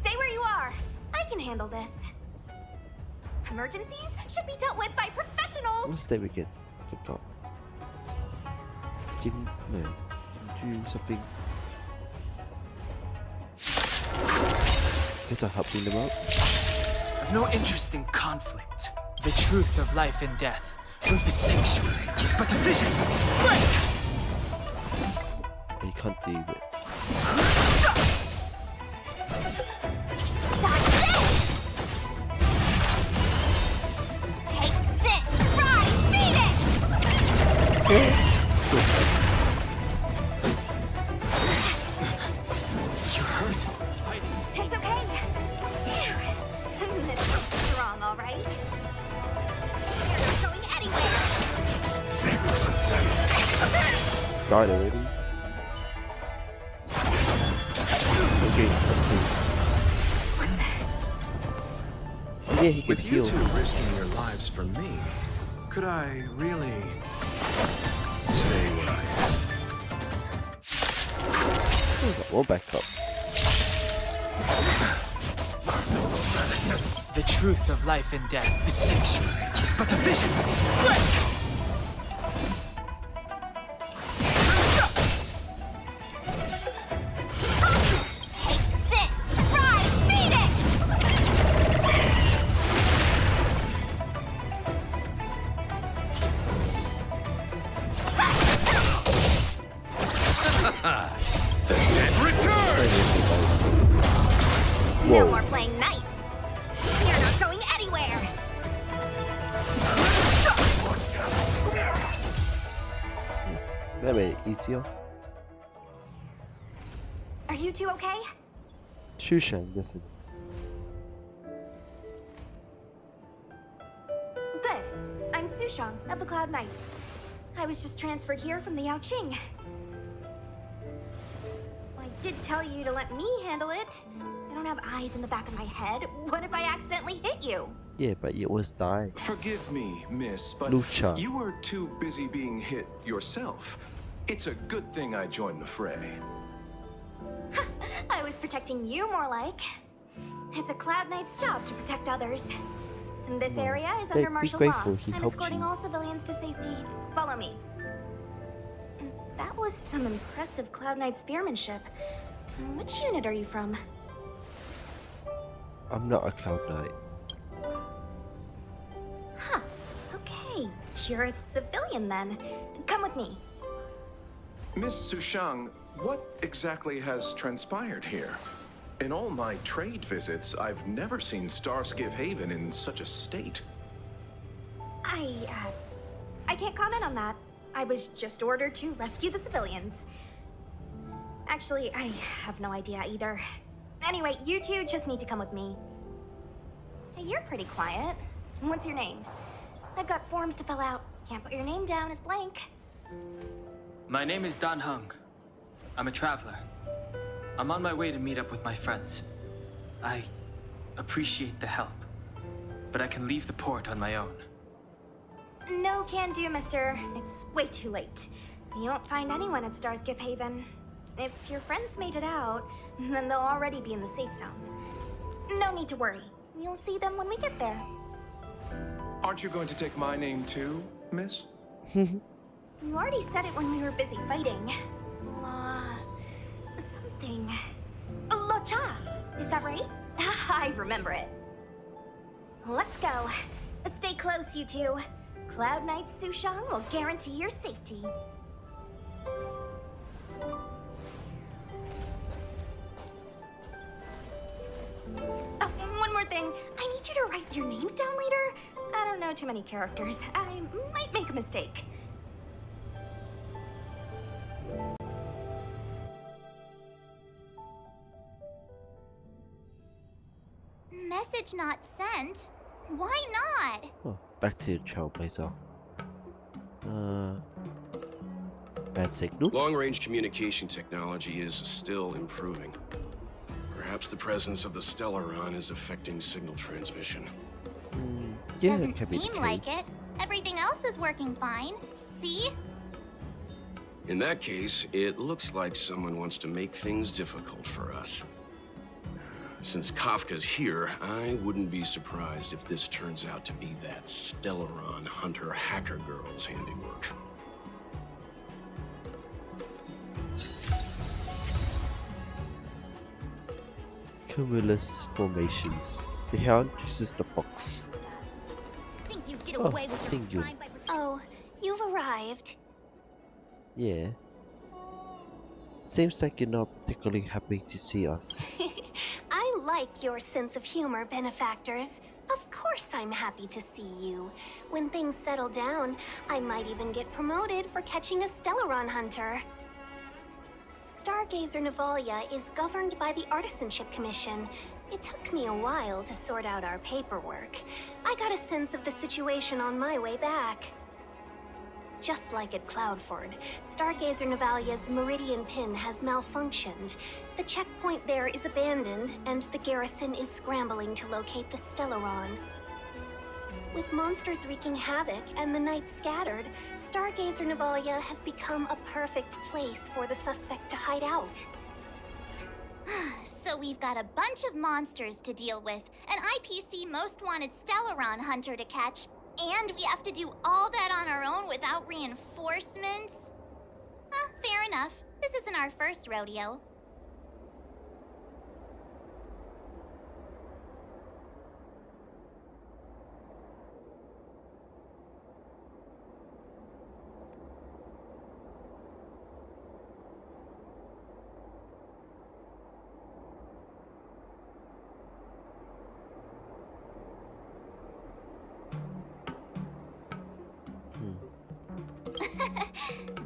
Stay where you are. I can handle this. Emergencies should be dealt with by professionals. Let's stay again. Good God. Jim, no. Do something. Guess I'll help clean them up. I've no interest in conflict. The truth of life and death. With the sanctuary is but a vision. Break! You can't do it. Take this, rise, Phoenix! You're hurt. It's okay. Phew. This is strong, all right. You're not going anywhere. Died already. Okay, let's see. Yeah, he can With heal. you two risking your lives for me, could I really stay where I am? Oh, got more backup. The truth of life and death. The sanctuary is but a vision. Break! The dead return! Whoa. No more playing nice. You're not going anywhere. That made it easier. Are you two okay? Shushan, listen. Good. I'm Sushang of the Cloud Knights. I was just transferred here from the Yaoqing. I did tell you to let me handle it. I don't have eyes in the back of my head. What if I accidentally hit you? Yeah, but it was die. Forgive me, miss, but Lucha. you were too busy being hit yourself. It's a good thing I joined the fray. I was protecting you more like. It's a Cloud Knight's job to protect others. And this area is under Be martial grateful law. he I'm helped escorting you. all civilians to safety. Follow me. That was some impressive Cloud Knight spearmanship. Which unit are you from? I'm not a Cloud Knight. Huh. Okay. You're a civilian then. Come with me. Miss Sushang, what exactly has transpired here? In all my trade visits, I've never seen Starskiff Haven in such a state. I can't comment on that. I was just ordered to rescue the civilians. Actually, I have no idea either. Anyway, you two just need to come with me. Hey, you're pretty quiet. What's your name? I've got forms to fill out. Can't put your name down as blank. My name is Dan Hung. I'm a traveler. I'm on my way to meet up with my friends. I appreciate the help, but I can leave the port on my own. No can do, mister. It's way too late. You won't find anyone at Starskiff Haven. If your friends made it out, then they'll already be in the safe zone. No need to worry. You'll see them when we get there. Aren't you going to take my name too, miss? You already said it when we were busy fighting. Something. Lo Cha! Is that right? I remember it. Let's go. Stay close, you two. Cloud Knight Sushang will guarantee your safety. Oh, one more thing. I need you to write your names down later. I don't know too many characters. I might make a mistake. Message not sent? Why not? Oh, back to the Trailblazer. Bad signal. Long-range communication technology is still improving. Perhaps the presence of the Stellaron is affecting signal transmission. Yeah, Doesn't it can be the seem like case. it. Everything else is working fine. See? In that case, it looks like someone wants to make things difficult for us. Since Kafka's here, I wouldn't be surprised if this turns out to be that Stellaron hunter hacker girl's handiwork. Cumulus formations. The Hound Chases the Fox. Think you'd get away with your thank you. crime by Oh, you've arrived. Yeah. Seems like you're not particularly happy to see us. I like your sense of humor, benefactors. Of course I'm happy to see you. When things settle down, I might even get promoted for catching a Stellaron hunter. Stargazer Navalia is governed by the Artisanship Commission. It took me a while to sort out our paperwork. I got a sense of the situation on my way back. Just like at Cloudford, Stargazer Navalia's Meridian Pin has malfunctioned. The checkpoint there is abandoned, and the garrison is scrambling to locate the Stellaron. With monsters wreaking havoc and the night scattered, Stargazer Navalia has become a perfect place for the suspect to hide out. So we've got a bunch of monsters to deal with, an IPC Most Wanted Stellaron hunter to catch, and we have to do all that on our own without reinforcements? Fair enough. This isn't our first rodeo.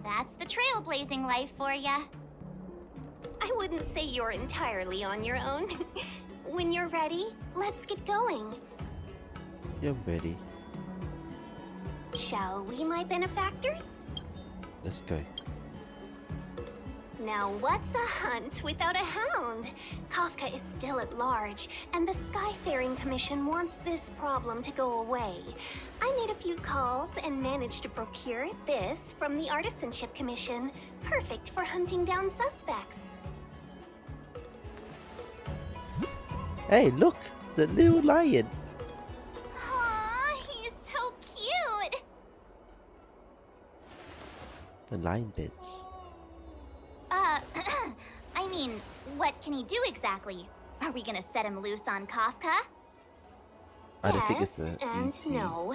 That's the trailblazing life for ya. I wouldn't say you're entirely on your own. When you're ready, let's get going. You're ready. Shall we, my benefactors? Let's go. Now what's a hunt without a hound? Kafka is still at large, and the Skyfaring Commission wants this problem to go away. I made a few calls and managed to procure this from the Artisanship Commission. Perfect for hunting down suspects. Hey, look! The little lion! Aw, he's so cute! The lion dance. I mean, what can he do exactly? Are we gonna set him loose on Kafka? I don't think Yes it's a and easy. no.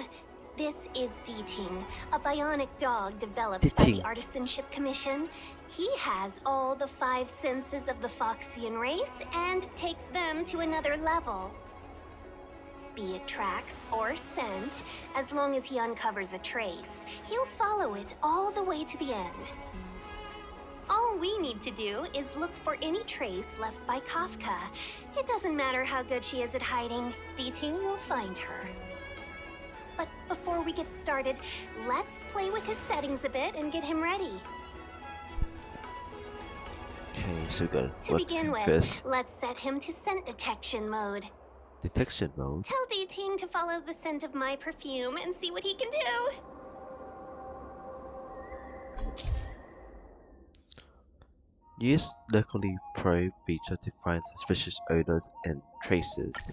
This is D-Ting, a bionic dog developed by the Artisanship Commission. He has all the 5 senses of the Foxian race and takes them to another level. Be it tracks or scent, as long as he uncovers a trace, he'll follow it all the way to the end. All we need to do is look for any trace left by Kafka. It doesn't matter how good she is at hiding, D-Ting will find her. But before we get started, let's play with his settings a bit and get him ready. Okay, so we gotta To work begin him with, first. let's set him to scent detection mode. Detection mode. Tell D-Ting to follow the scent of my perfume and see what he can do. Use locally probe feature to find suspicious odors and traces.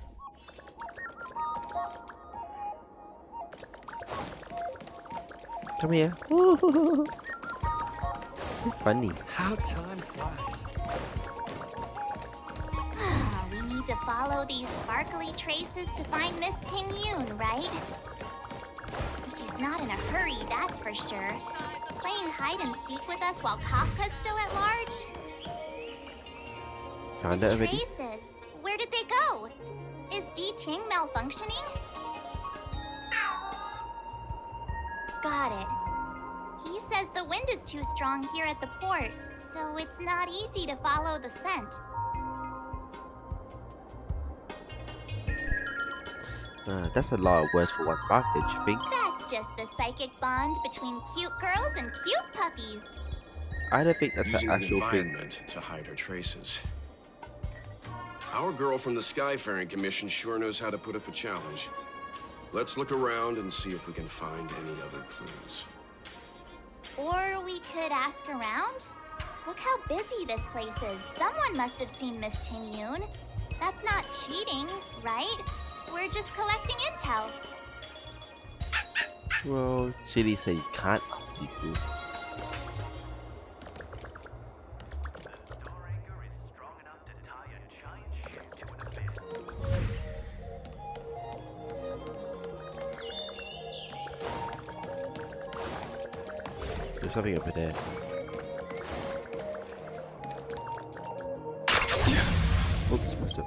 Come here. So funny. How time flies. We need to follow these sparkly traces to find Miss Ting-Yun, right? She's not in a hurry, that's for sure. Playing hide and seek with us while Kafka's still at large? Found The it already? traces, where did they go? Is D-Ting malfunctioning? Got it. He says the wind is too strong here at the port, so it's not easy to follow the scent. That's a lot of words for one mark, don't you think? That's just the psychic bond between cute girls and cute puppies. I don't think that's Using an actual the thing. environment to hide her traces. Our girl from the Skyfaring Commission sure knows how to put up a challenge. Let's look around and see if we can find any other clues. Or we could ask around? Look how busy this place is. Someone must have seen Miss Ting-Yun. That's not cheating, right? We're just collecting intel. Well, Chili said you can't ask people. There's something over there. Oops, messed up.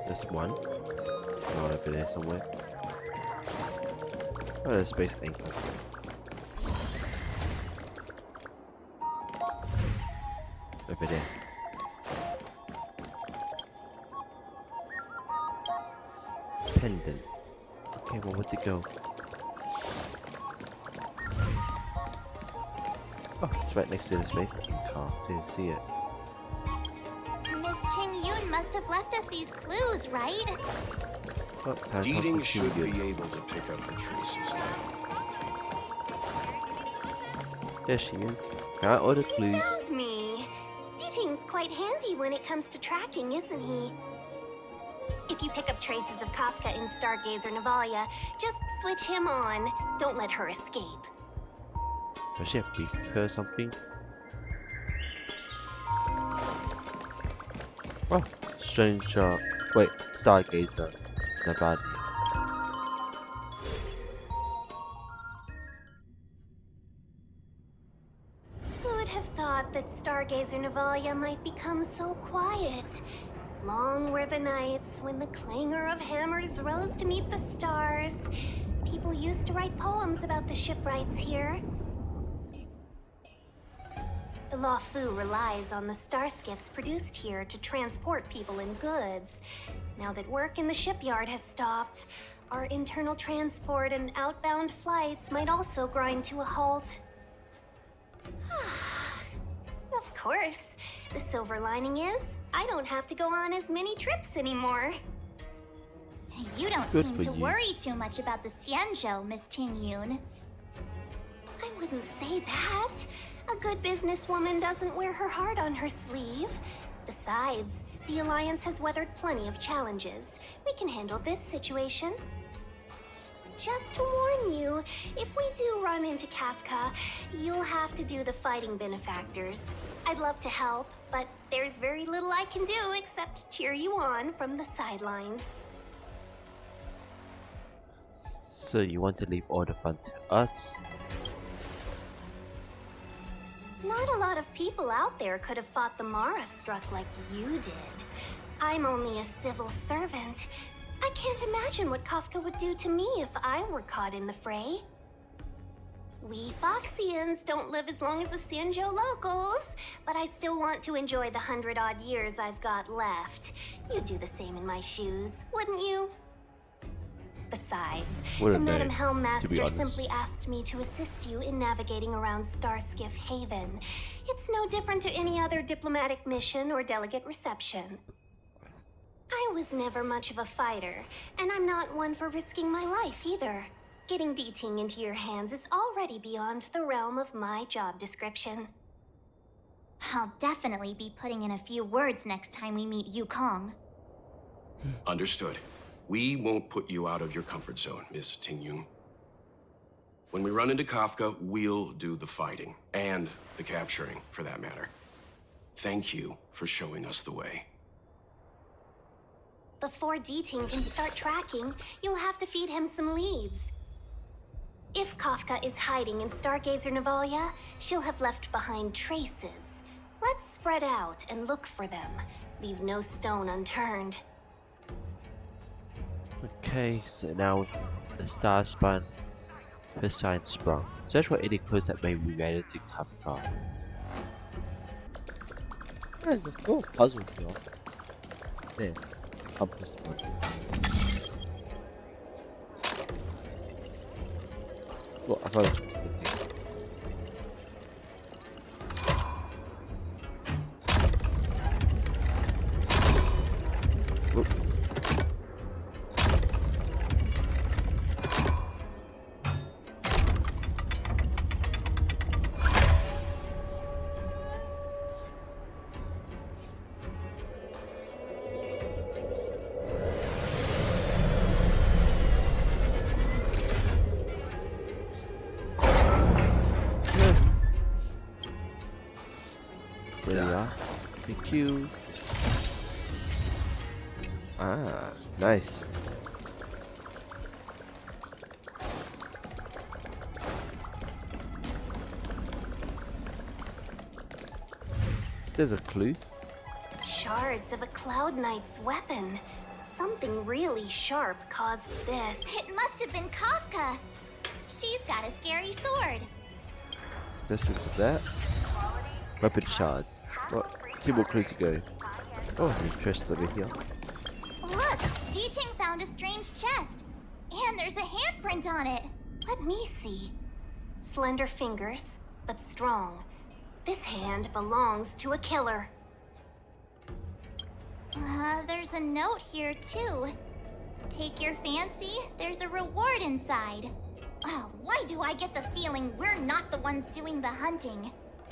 There's one. Not over there somewhere. Oh, there's space anchor. Over there. Pendant. Okay, well, where'd it go? Oh, it's right next to the space car. Didn't see it. Miss Ting-Yun must have left us these clues, right? Oh, Deeding should be able to pick up the traces now. There she is. Got all the clues. Found me. Deeting's quite handy when it comes to tracking, isn't he? If you pick up traces of Kafka in Stargazer Navalia, just switch him on. Don't let her escape. Does she have beef with her or something? Oh, stranger. Wait, Stargazer. Nevada. Who would have thought that Stargazer Navalia might become so quiet? Long were the nights when the clangor of hammers rose to meet the stars. People used to write poems about the shipwrights here. The Luofu relies on the star skiffs produced here to transport people and goods. Now that work in the shipyard has stopped, our internal transport and outbound flights might also grind to a halt. Of course. The silver lining is, I don't have to go on as many trips anymore. You don't Good seem for to you. worry too much about the Xianzhou, Miss Ting-Yun. I wouldn't say that. A good businesswoman doesn't wear her heart on her sleeve. Besides, the Alliance has weathered plenty of challenges. We can handle this situation. Just to warn you, if we do run into Kafka, you'll have to do the fighting benefactors. I'd love to help, but there's very little I can do except cheer you on from the sidelines. So you want to leave all the fun to us? Not a lot of people out there could have fought the Mara-Struck like you did. I'm only a civil servant. I can't imagine what Kafka would do to me if I were caught in the fray. We Foxians don't live as long as the Xianzhou locals, but I still want to enjoy the 100-odd years I've got left. You'd do the same in my shoes, wouldn't you? Besides, the Madam Helmmaster simply asked me to assist you in navigating around Starskiff Haven. It's no different to any other diplomatic mission or delegate reception. I was never much of a fighter, and I'm not one for risking my life either. Getting Deeting into your hands is already beyond the realm of my job description. I'll definitely be putting in a few words next time we meet Yukong. Understood. We won't put you out of your comfort zone, Miss Ting-Yun. When we run into Kafka, we'll do the fighting, and the capturing, for that matter. Thank you for showing us the way. Before Deeting can start tracking, you'll have to feed him some leads. If Kafka is hiding in Stargazer Navalia, she'll have left behind traces. Let's spread out and look for them. Leave no stone unturned. Okay, so now the star Spun, Prescience, Sprung. Search for any clues that may be related to Kafka. Guys, let's go. Puzzle here. There. Compass one. Well, I thought it was the thing. Whoop. Yes. There we are. Thank you. Ah, nice. There's a clue. Shards of a Cloud Knight's weapon. Something really sharp caused this. It must have been Kafka. She's got a scary sword. Let's look at that. Weapon shards. What? 2 more clues to go. Oh, there's chest over here. Look, D-Ting found a strange chest. And there's a handprint on it. Let me see. Slender fingers, but strong. This hand belongs to a killer. There's a note here too. Take your fancy, there's a reward inside. Why do I get the feeling we're not the ones doing the hunting?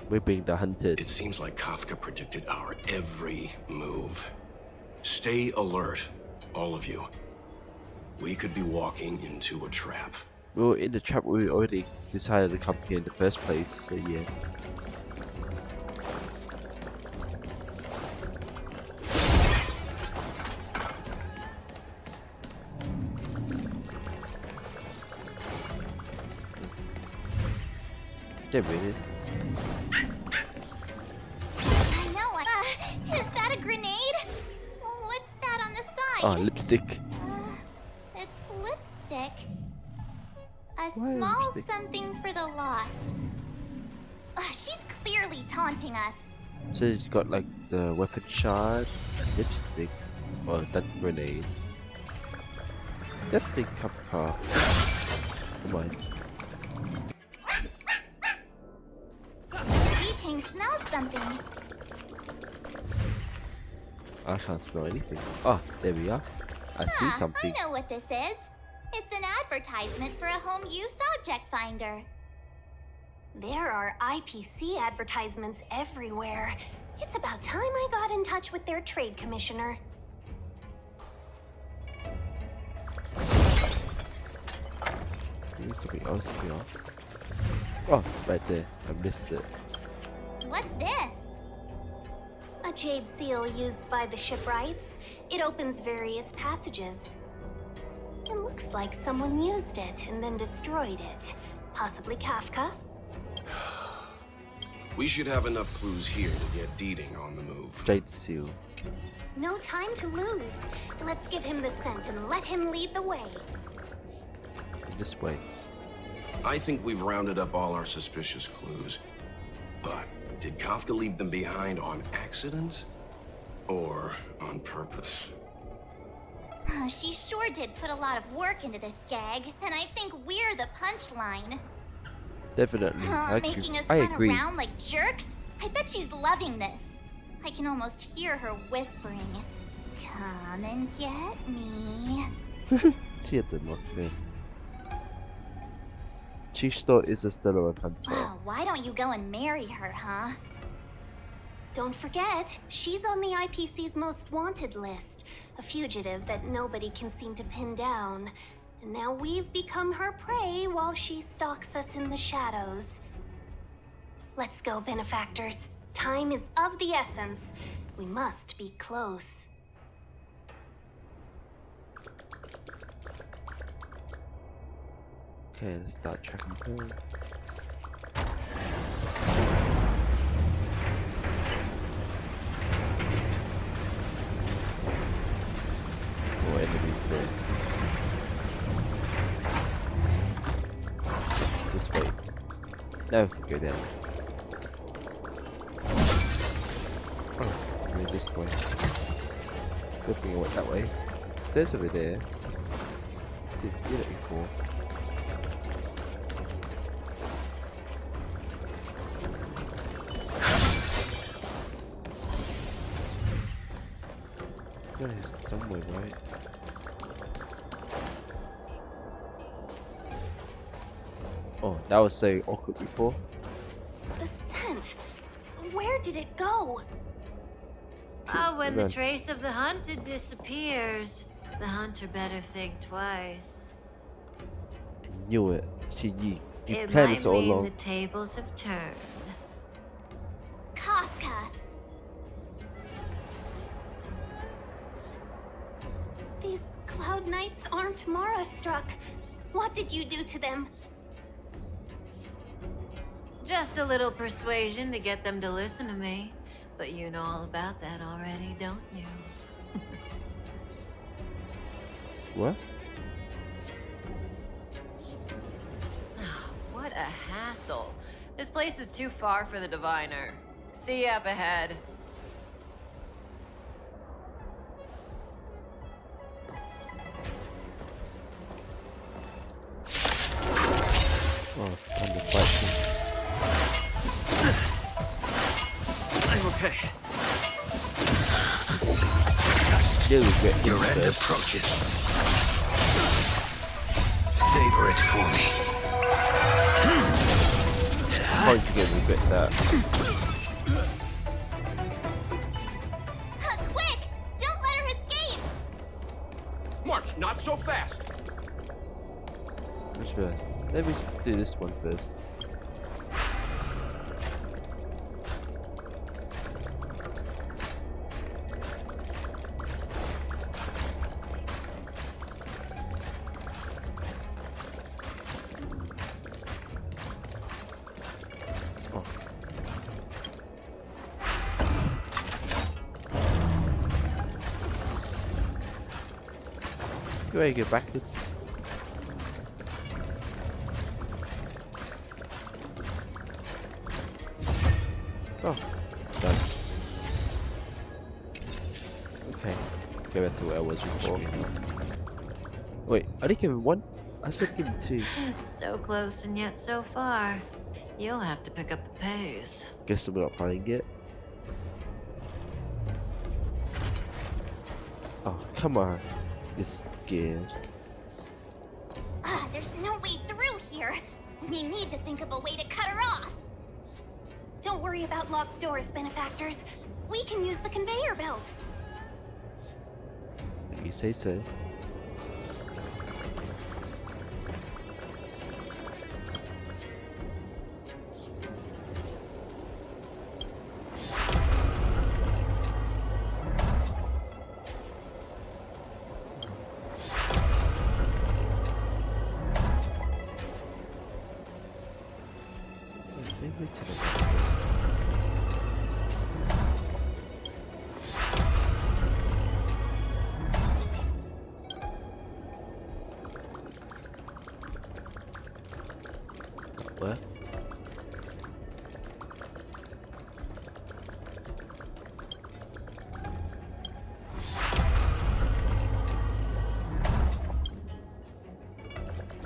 We're being the hunted. It seems like Kafka predicted our every move. Stay alert, all of you. We could be walking into a trap. We were in the trap. We already decided to come here in the first place, so yeah. There it is. I know. Is that a grenade? What's that on the side? Oh, lipstick. It's lipstick. A Why small lipstick? something for the lost. She's clearly taunting us. So she's got like the weapon shard, lipstick, or that grenade. Definitely Kafka. Come on. D-Ting smells something. I can't smell anything. Oh, there we are. I see something. I know what this is. It's an advertisement for a home use object finder. There are IPC advertisements everywhere. It's about time I got in touch with their trade commissioner. There's something else here. Oh, right there. I missed it. What's this? A jade seal used by the shipwrights. It opens various passages. It looks like someone used it and then destroyed it. Possibly Kafka? We should have enough clues here to get D-Ting on the move. Jade seal. No time to lose. Let's give him the scent and let him lead the way. This way. I think we've rounded up all our suspicious clues. But did Kafka leave them behind on accident? Or on purpose? She sure did put a lot of work into this gag, and I think we're the punchline. Definitely. Making us I run agree. around like jerks? I bet she's loving this. I can almost hear her whispering, "Come and get me." She had the look there. Chief Store is a stellar hunter. Oh, why don't you go and marry her, huh? Don't forget, she's on the IPC's most wanted list. A fugitive that nobody can seem to pin down. And now we've become her prey while she stalks us in the shadows. Let's go, benefactors. Time is of the essence. We must be close. Okay, let's start tracking her. More enemies there. This way. No, go down. Oh, maybe this way. Good thing I went that way. There's over there. Did it before. There's somewhere, right? Oh, that was so awkward before. The scent. Where did it go? Oh, when the trace of the hunted disappears, the hunter better think twice. I knew it. She knew. You It planned might this all mean along. the tables have turned. Kafka. These cloud knights aren't Mara-Struck. What did you do to them? Just a little persuasion to get them to listen to me. But you know all about that already, don't you? What? What a hassle. This place is too far for the diviner. See you up ahead. Oh, I'm the fight. I'm okay. Still regret Your this end first. approaches. Savor it for me. How did you get regret that? Quick! Don't let her escape! March, not so fast. Which first? Let me do this one first. Oh. You ready to go backwards? Oh, done. Okay, go back to where I was before. Wait, I didn't give him one? I should give him two. So close and yet so far. You'll have to pick up the pace. Guess I'm not finding it. Oh, come on. You're scared. There's no way through here. We need to think of a way to cut her off. Don't worry about locked doors, benefactors. We can use the conveyor belts. You say so. Maybe to the What?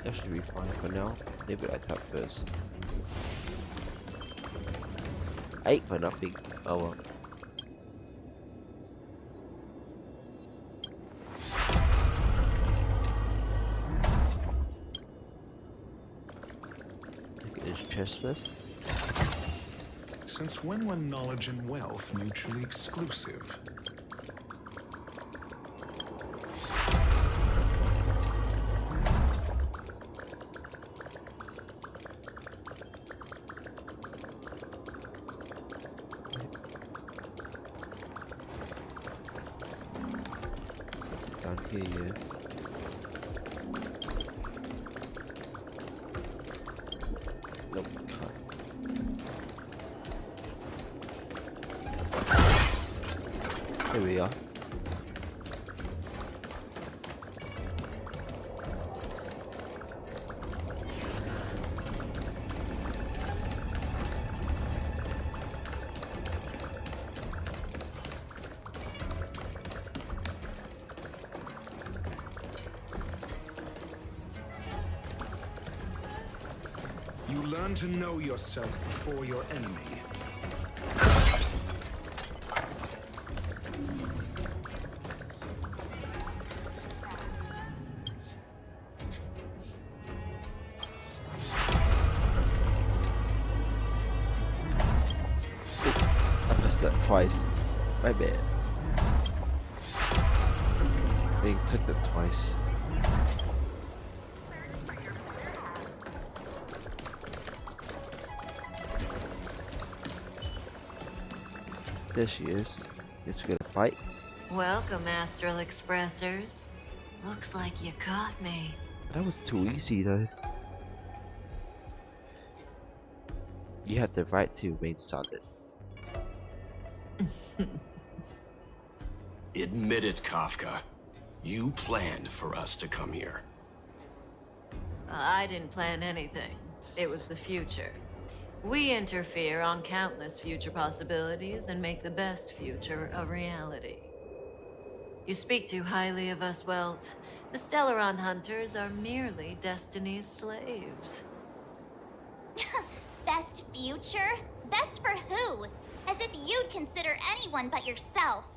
That should be fine for now. Leave it like that first. 8 for nothing. Oh well. Look at this chest first. Since when were knowledge and wealth mutually exclusive? Down here, yeah. Nope, can't. Here we are. You learn to know yourself before your enemy. twice. My bad. I didn't click that twice. There she is. Let's get a fight. Welcome, Astral Expressors. Looks like you caught me. That was too easy though. You have the right to remain silent. Admit it, Kafka. You planned for us to come here. I didn't plan anything. It was the future. We interfere on countless future possibilities and make the best future a reality. You speak too highly of us, Welt. The Stellaron Hunters are merely Destiny's slaves. Best future? Best for who? As if you'd consider anyone but yourself.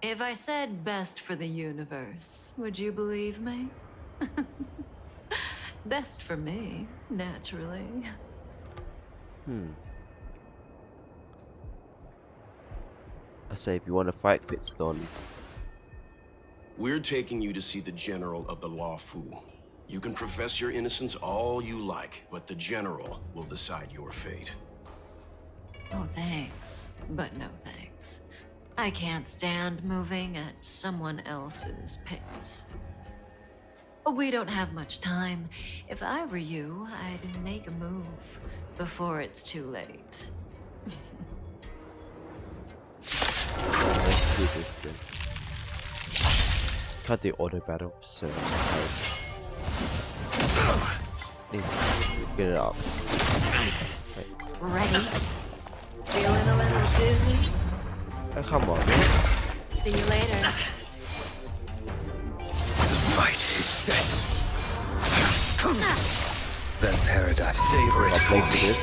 If I said best for the universe, would you believe me? Best for me, naturally. I say if you want to fight, quit stalling. We're taking you to see the General of the Luofu. You can profess your innocence all you like, but the General will decide your fate. Oh, thanks. But no thanks. I can't stand moving at someone else's pace. We don't have much time. If I were you, I'd make a move before it's too late. Let's do this then. Can't do auto battle, so get it up. Ready? Feeling a little dizzy? Oh, come on. See you later. Fight is set. Then paradise, savor it for me.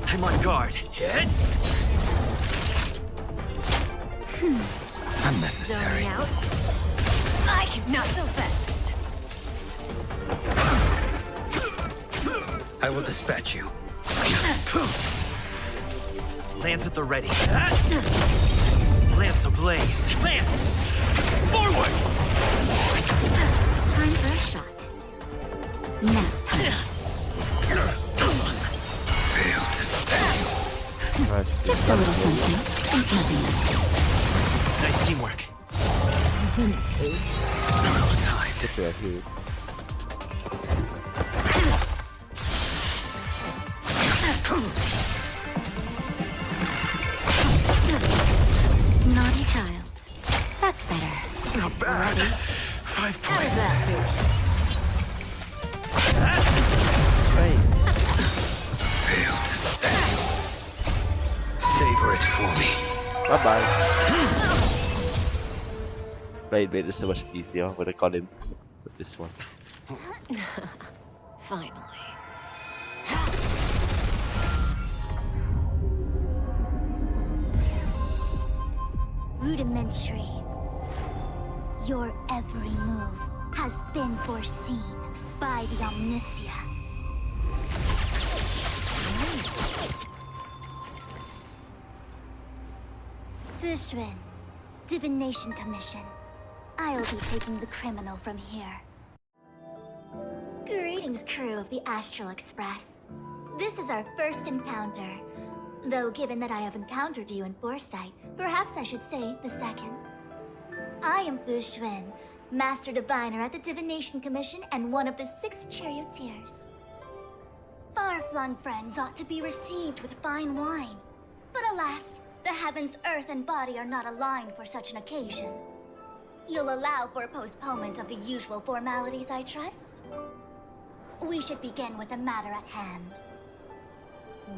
I'm on guard. Hit. Unnecessary. Out. Not so fast. I will dispatch you. Lance at the ready. Lance ablaze. Lance! Forward! Time for a shot. Now time. Fail to stand. Nice. Just a little something. And nothing else. Nice teamwork. Oops. Time. Get that here. Naughty child. That's better. Not bad. Ready? 5 How does points. that feel? Fail to stand. Savor it for me. Bye bye. Blade made it so much easier when I got him with this one. Finally. Rudimentary. Your every move has been foreseen by the Omniscia. Fushun, Divination Commission. I'll be taking the criminal from here. Greetings, crew of the Astral Express. This is our first encounter. Though given that I have encountered you in foresight, perhaps I should say the second. I am Fushun, Master Diviner at the Divination Commission and one of the 6 charioteers. Far-flung friends ought to be received with fine wine. But alas, the heavens, earth, and body are not aligned for such an occasion. You'll allow for a postponement of the usual formalities, I trust? We should begin with the matter at hand.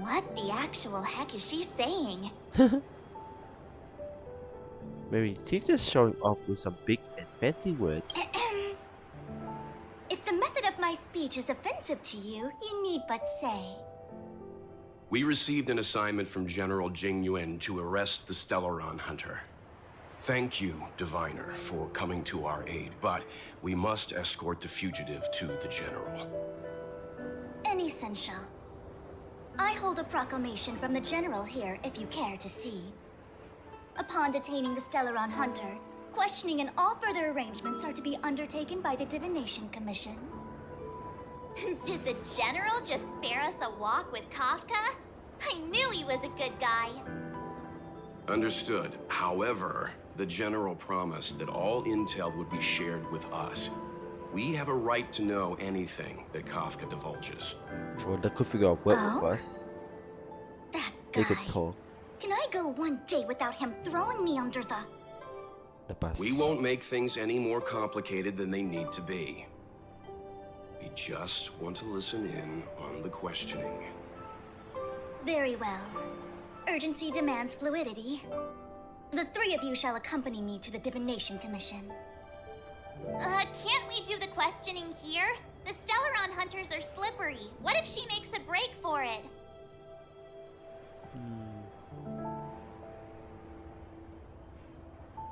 What the actual heck is she saying? Maybe she's just showing off with some big and fancy words. If the method of my speech is offensive to you, you need but say. We received an assignment from General Jing Yuan to arrest the Stellaron Hunter. Thank you, Diviner, for coming to our aid, but we must escort the fugitive to the General. An essential. I hold a proclamation from the General here, if you care to see. Upon detaining the Stellaron Hunter, questioning and all further arrangements are to be undertaken by the Divination Commission. Did the General just spare us a walk with Kafka? I knew he was a good guy. Understood. However, the General promised that all intel would be shared with us. We have a right to know anything that Kafka divulges. Well, they could figure out what with us. That They guy. could talk. Can I go one day without him throwing me under the bus? We won't make things any more complicated than they need to be. We just want to listen in on the questioning. Very well. Urgency demands fluidity. The three of you shall accompany me to the Divination Commission. Can't we do the questioning here? The Stellaron hunters are slippery. What if she makes a break for it?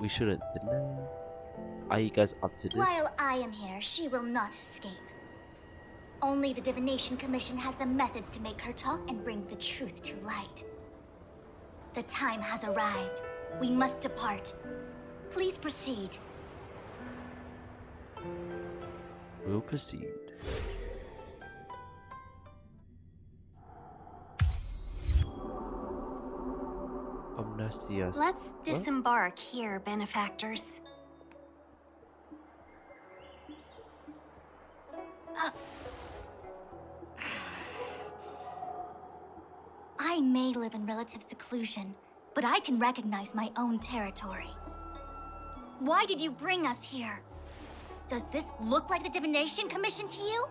We shouldn't delay. Are you guys up to this? While I am here, she will not escape. Only the Divination Commission has the methods to make her talk and bring the truth to light. The time has arrived. We must depart. Please proceed. We'll proceed. Amnestias. Let's disembark here, benefactors. I may live in relative seclusion, but I can recognize my own territory. Why did you bring us here? Does this look like the Divination Commission to you?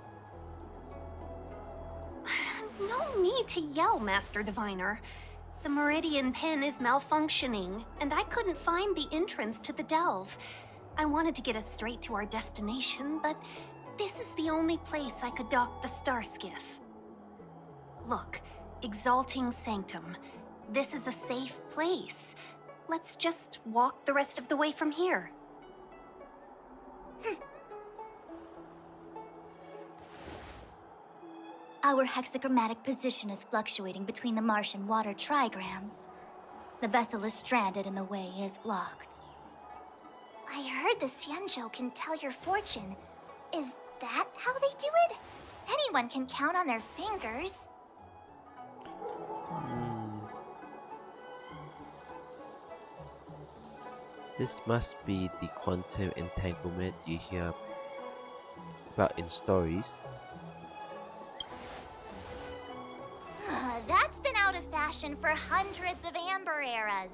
No need to yell, Master Diviner. The Meridian Pin is malfunctioning, and I couldn't find the entrance to the delve. I wanted to get us straight to our destination, but this is the only place I could dock the star skiff. Look, Exalting Sanctum. This is a safe place. Let's just walk the rest of the way from here. Our hexagrammatic position is fluctuating between the Martian water trigrams. The vessel is stranded and the way is blocked. I heard the Xianzhou can tell your fortune. Is that how they do it? Anyone can count on their fingers. This must be the quantum entanglement you hear about in stories. That's been out of fashion for hundreds of Amber eras.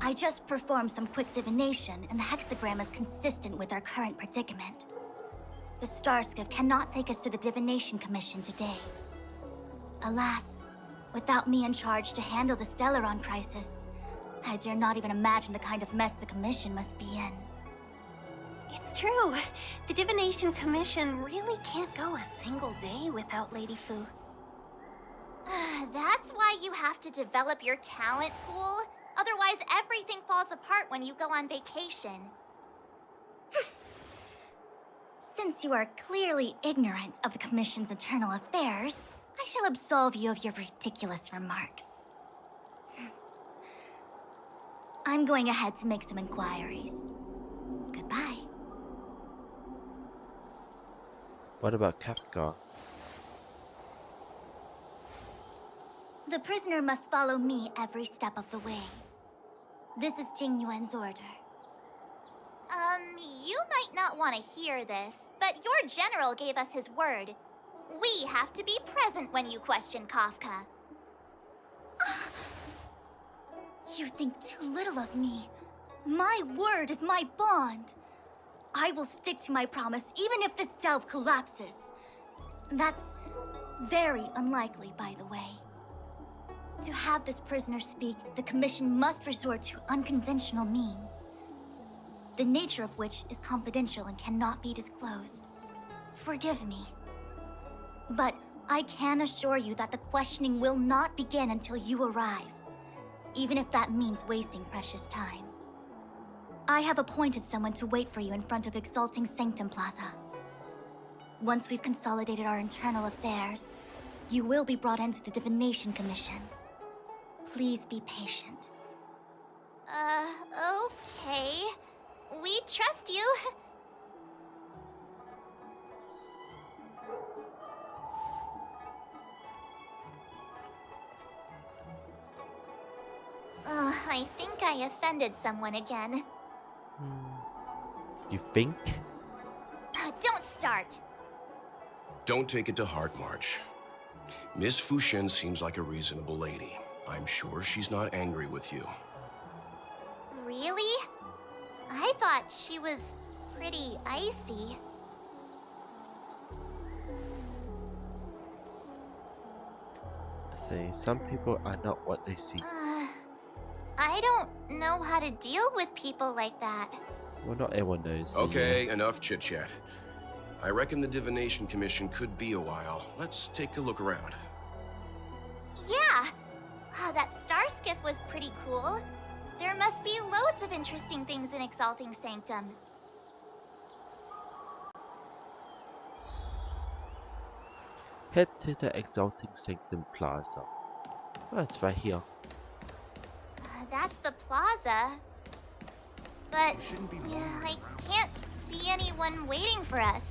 I just performed some quick divination, and the hexagram is consistent with our current predicament. The star skiff cannot take us to the Divination Commission today. Alas, without me in charge to handle the Stellaron crisis, I dare not even imagine the kind of mess the Commission must be in. It's true. The Divination Commission really can't go a single day without Lady Fu. That's why you have to develop your talent pool. Otherwise, everything falls apart when you go on vacation. Since you are clearly ignorant of the Commission's internal affairs, I shall absolve you of your ridiculous remarks. I'm going ahead to make some inquiries. Goodbye. What about Kafka? The prisoner must follow me every step of the way. This is Jing Yuan's order. You might not want to hear this, but your general gave us his word. We have to be present when you question Kafka. You think too little of me. My word is my bond. I will stick to my promise even if this delve collapses. That's very unlikely, by the way. To have this prisoner speak, the Commission must resort to unconventional means, the nature of which is confidential and cannot be disclosed. Forgive me. But I can assure you that the questioning will not begin until you arrive, even if that means wasting precious time. I have appointed someone to wait for you in front of Exalting Sanctum Plaza. Once we've consolidated our internal affairs, You will be brought into the Divination Commission. Please be patient. Okay. We trust you. I think I offended someone again. You think? Don't start. Don't take it to heart, March. Miss Fuxian seems like a reasonable lady. I'm sure she's not angry with you. Really? I thought she was pretty icy. Say, some people are not what they seem. I don't know how to deal with people like that. Well, not everyone knows. So Okay, enough chit-chat. I reckon the Divination Commission could be a while. Let's take a look around. Yeah! That star skiff was pretty cool. There must be loads of interesting things in Exalting Sanctum. Head to the Exalting Sanctum Plaza. Oh, it's right here. That's the plaza. But I can't see anyone waiting for us.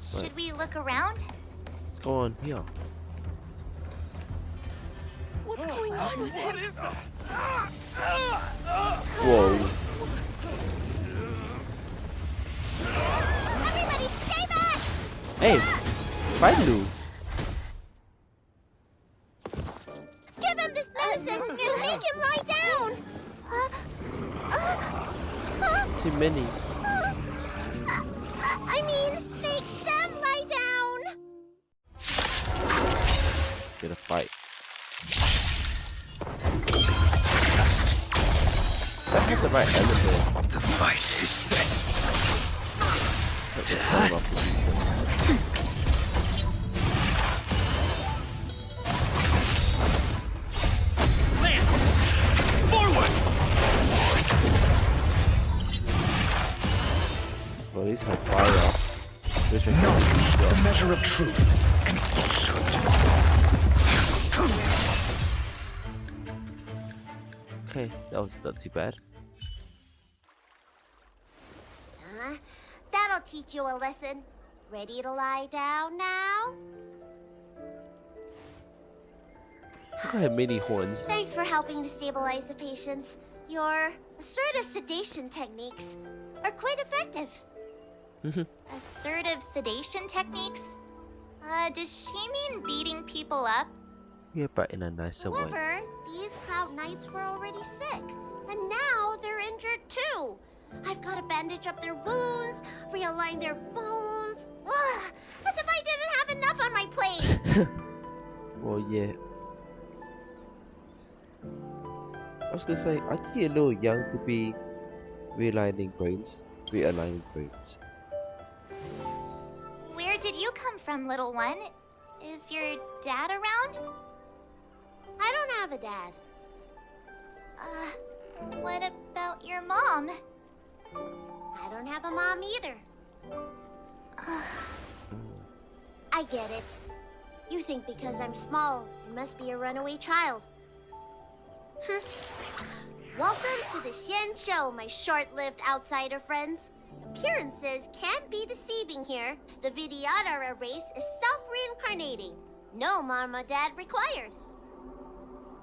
Should we look around? Go on here. What's going on with him? What is that? Whoa. Everybody stay back! Hey, Bailu. Give him this medicine! Make him lie down! Too many. I mean, make them lie down! Get a fight. That's not the right element. The fight is set. Forward! Well, these have fire up. Which makes Knowledge, the measure of truth and falsehood. Okay, that was not too bad. That'll teach you a lesson. Ready to lie down now? Look at her mini horns. Thanks for helping to stabilize the patients. Your assertive sedation techniques are quite effective. Assertive sedation techniques? Does she mean beating people up? Yeah, but in a nicer way. However, these Cloud Knights were already sick, and now they're injured too. I've got to bandage up their wounds, realign their bones. Ugh, as if I didn't have enough on my plate. Well, yeah. I was gonna say, I think you're a little young to be realigning brains. Where did you come from, little one? Is your dad around? I don't have a dad. What about your mom? I don't have a mom either. I get it. You think because I'm small, I must be a runaway child. Welcome to the Xianzhou, my short-lived outsider friends. Appearances can be deceiving here. The Vidyadhara race is self-reincarnating. No mom or dad required.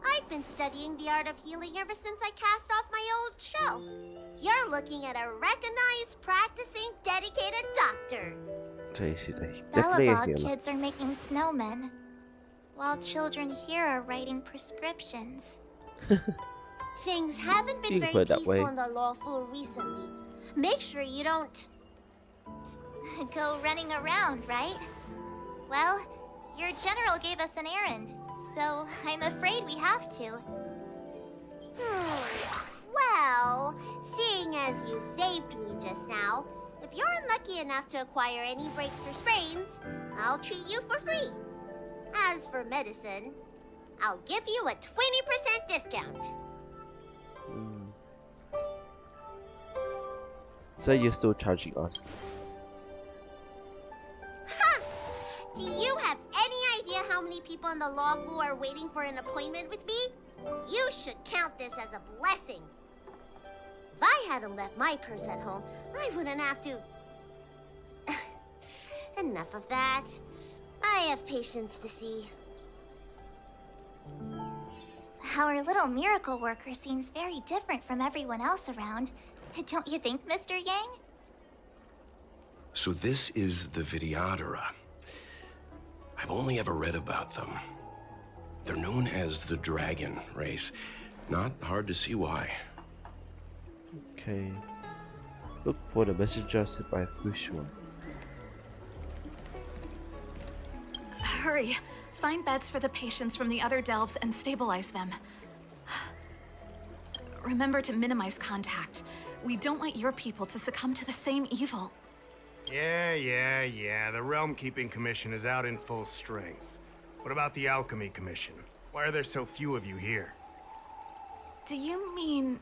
I've been studying the art of healing ever since I cast off my old shell. You're looking at a recognized, practicing, dedicated doctor. Definitely a healer. Kids are making snowmen, while children here are writing prescriptions. Things haven't been very peaceful in the Luofu recently. Make sure you don't go running around, right? Well, your general gave us an errand, so I'm afraid we have to. Well, seeing as you saved me just now, if you're unlucky enough to acquire any breaks or sprains, I'll treat you for free. As for medicine, I'll give you a 20% discount. So you're still charging us? Ha! Do you have any idea how many people people in the Luofu are waiting for an appointment with me, you should count this as a blessing. If I hadn't left my purse at home, I wouldn't have to... Enough of that. I have patience to see. Our little miracle worker seems very different from everyone else around. Don't you think, Mr. Yang? So this is the Vidyadhara. I've only ever read about them. They're known as the Dragon race. Not hard to see why. Okay. Look for the messenger sent by Fushua. Hurry! Find beds for the patients from the other delves and stabilize them. Remember to minimize contact. We don't want your people to succumb to the same evil. Yeah. The Realm Keeping Commission is out in full strength. What about the Alchemy Commission? Why are there so few of you here? Do you mean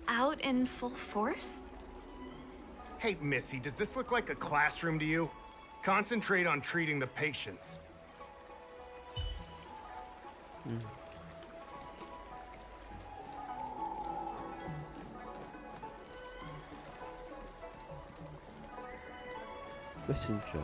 out in full force? Hey, Missy, does this look like a classroom to you? Concentrate on treating the patients. Messenger.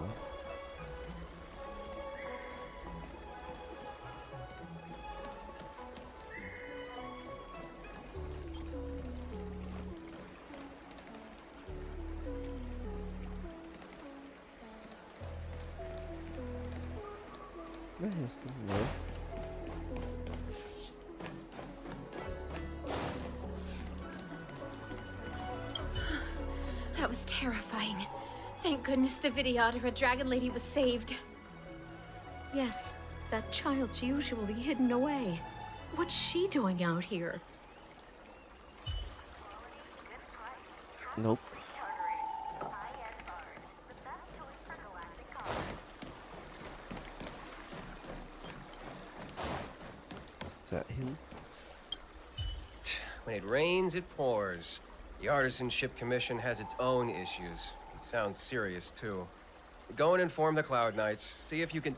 Where is the one? That was terrifying. Thank goodness the Vidyadhara Dragon Lady was saved. Yes, that child's usually hidden away. What's she doing out here? Nope. Is that him? When it rains, it pours. The Artisanship Commission has its own issues. It sounds serious, too. Go and inform the Cloud Knights. See if you can...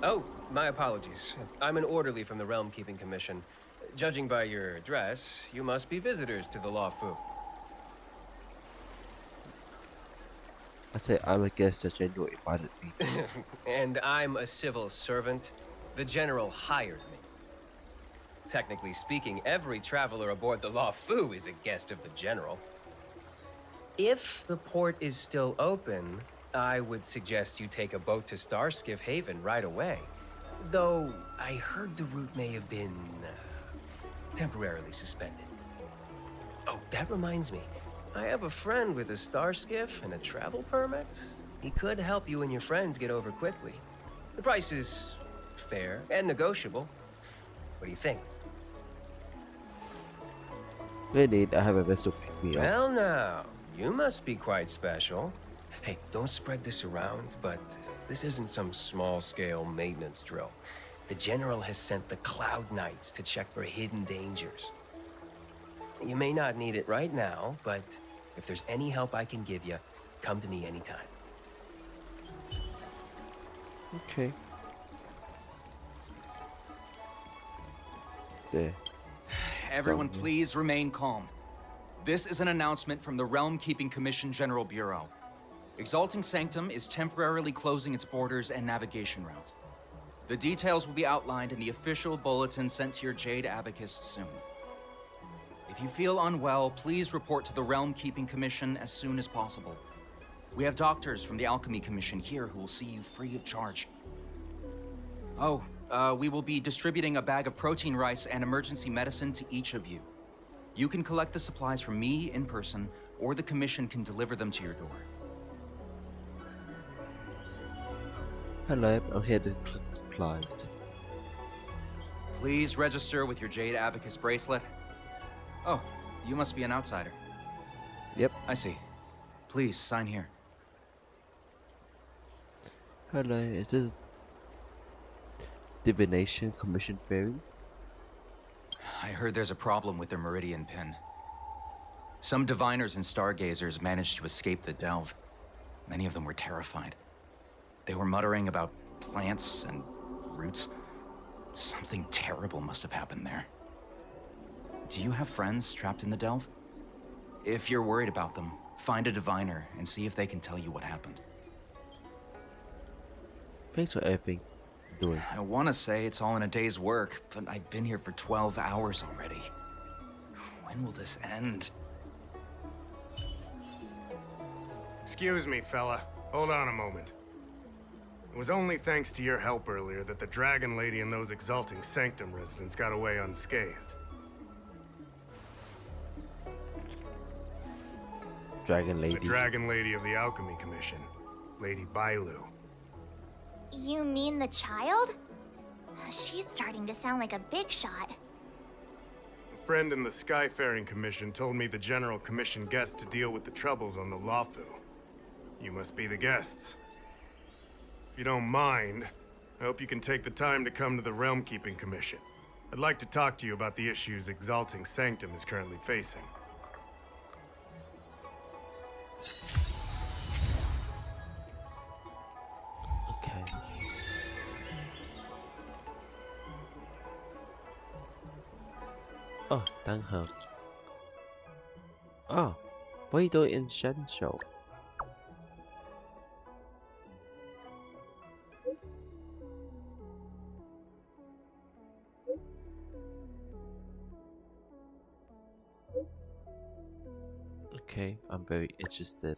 Oh, my apologies. I'm an orderly from the Realm Keeping Commission. Judging by your dress, you must be visitors to the Luofu. I say I'm a guest that General invited me. And I'm a civil servant. The General hired me. Technically speaking, every traveler aboard the Luofu is a guest of the General. If the port is still open, I would suggest you take a boat to Starskiff Haven right away. Though, I heard the route may have been temporarily suspended. Oh, that reminds me. I have a friend with a Starskiff and a travel permit. He could help you and your friends get over quickly. The price is fair and negotiable. What do you think? They need I have a vessel pick me up. Well now, you must be quite special. Hey, don't spread this around, but this isn't some small-scale maintenance drill. The General has sent the Cloud Knights to check for hidden dangers. You may not need it right now, but if there's any help I can give you, come to me anytime. Okay. There. Everyone please remain calm. This is an announcement from the Realm Keeping Commission General Bureau. Exalting Sanctum is temporarily closing its borders and navigation routes. The details will be outlined in the official bulletin sent to your Jade Abacus soon. If you feel unwell, please report to the Realm Keeping Commission as soon as possible. We have doctors from the Alchemy Commission here who will see you free of charge. Oh, we will be distributing a bag of protein rice and emergency medicine to each of you. You can collect the supplies from me in person, or the Commission can deliver them to your door. Hello, I'm here to collect supplies. Please register with your Jade Abacus bracelet. Oh, you must be an outsider. Yep. I see. Please, sign here. Hello, is this Divination Commission Ferry? I heard there's a problem with their Meridian pin. Some diviners and stargazers managed to escape the delve. Many of them were terrified. They were muttering about plants and roots. Something terrible must have happened there. Do you have friends trapped in the delve? If you're worried about them, find a diviner and see if they can tell you what happened. Thanks for everything you're doing. I want to say it's all in a day's work, but I've been here for 12 hours already. When will this end? Excuse me, fella. Hold on a moment. It was only thanks to your help earlier that the Dragon Lady and those Exalting Sanctum residents got away unscathed. Dragon Lady. The Dragon Lady of the Alchemy Commission, Lady Bailu. You mean the child? She's starting to sound like a big shot. A friend in the Skyfaring Commission told me the General commissioned guests to deal with the troubles on the Luofu. You must be the guests. If you don't mind, I hope you can take the time to come to the Realm Keeping Commission. I'd like to talk to you about the issues Exalting Sanctum is currently facing. Okay. Oh, thank her. Oh, what are you doing in Xianzhou? Okay, I'm very interested.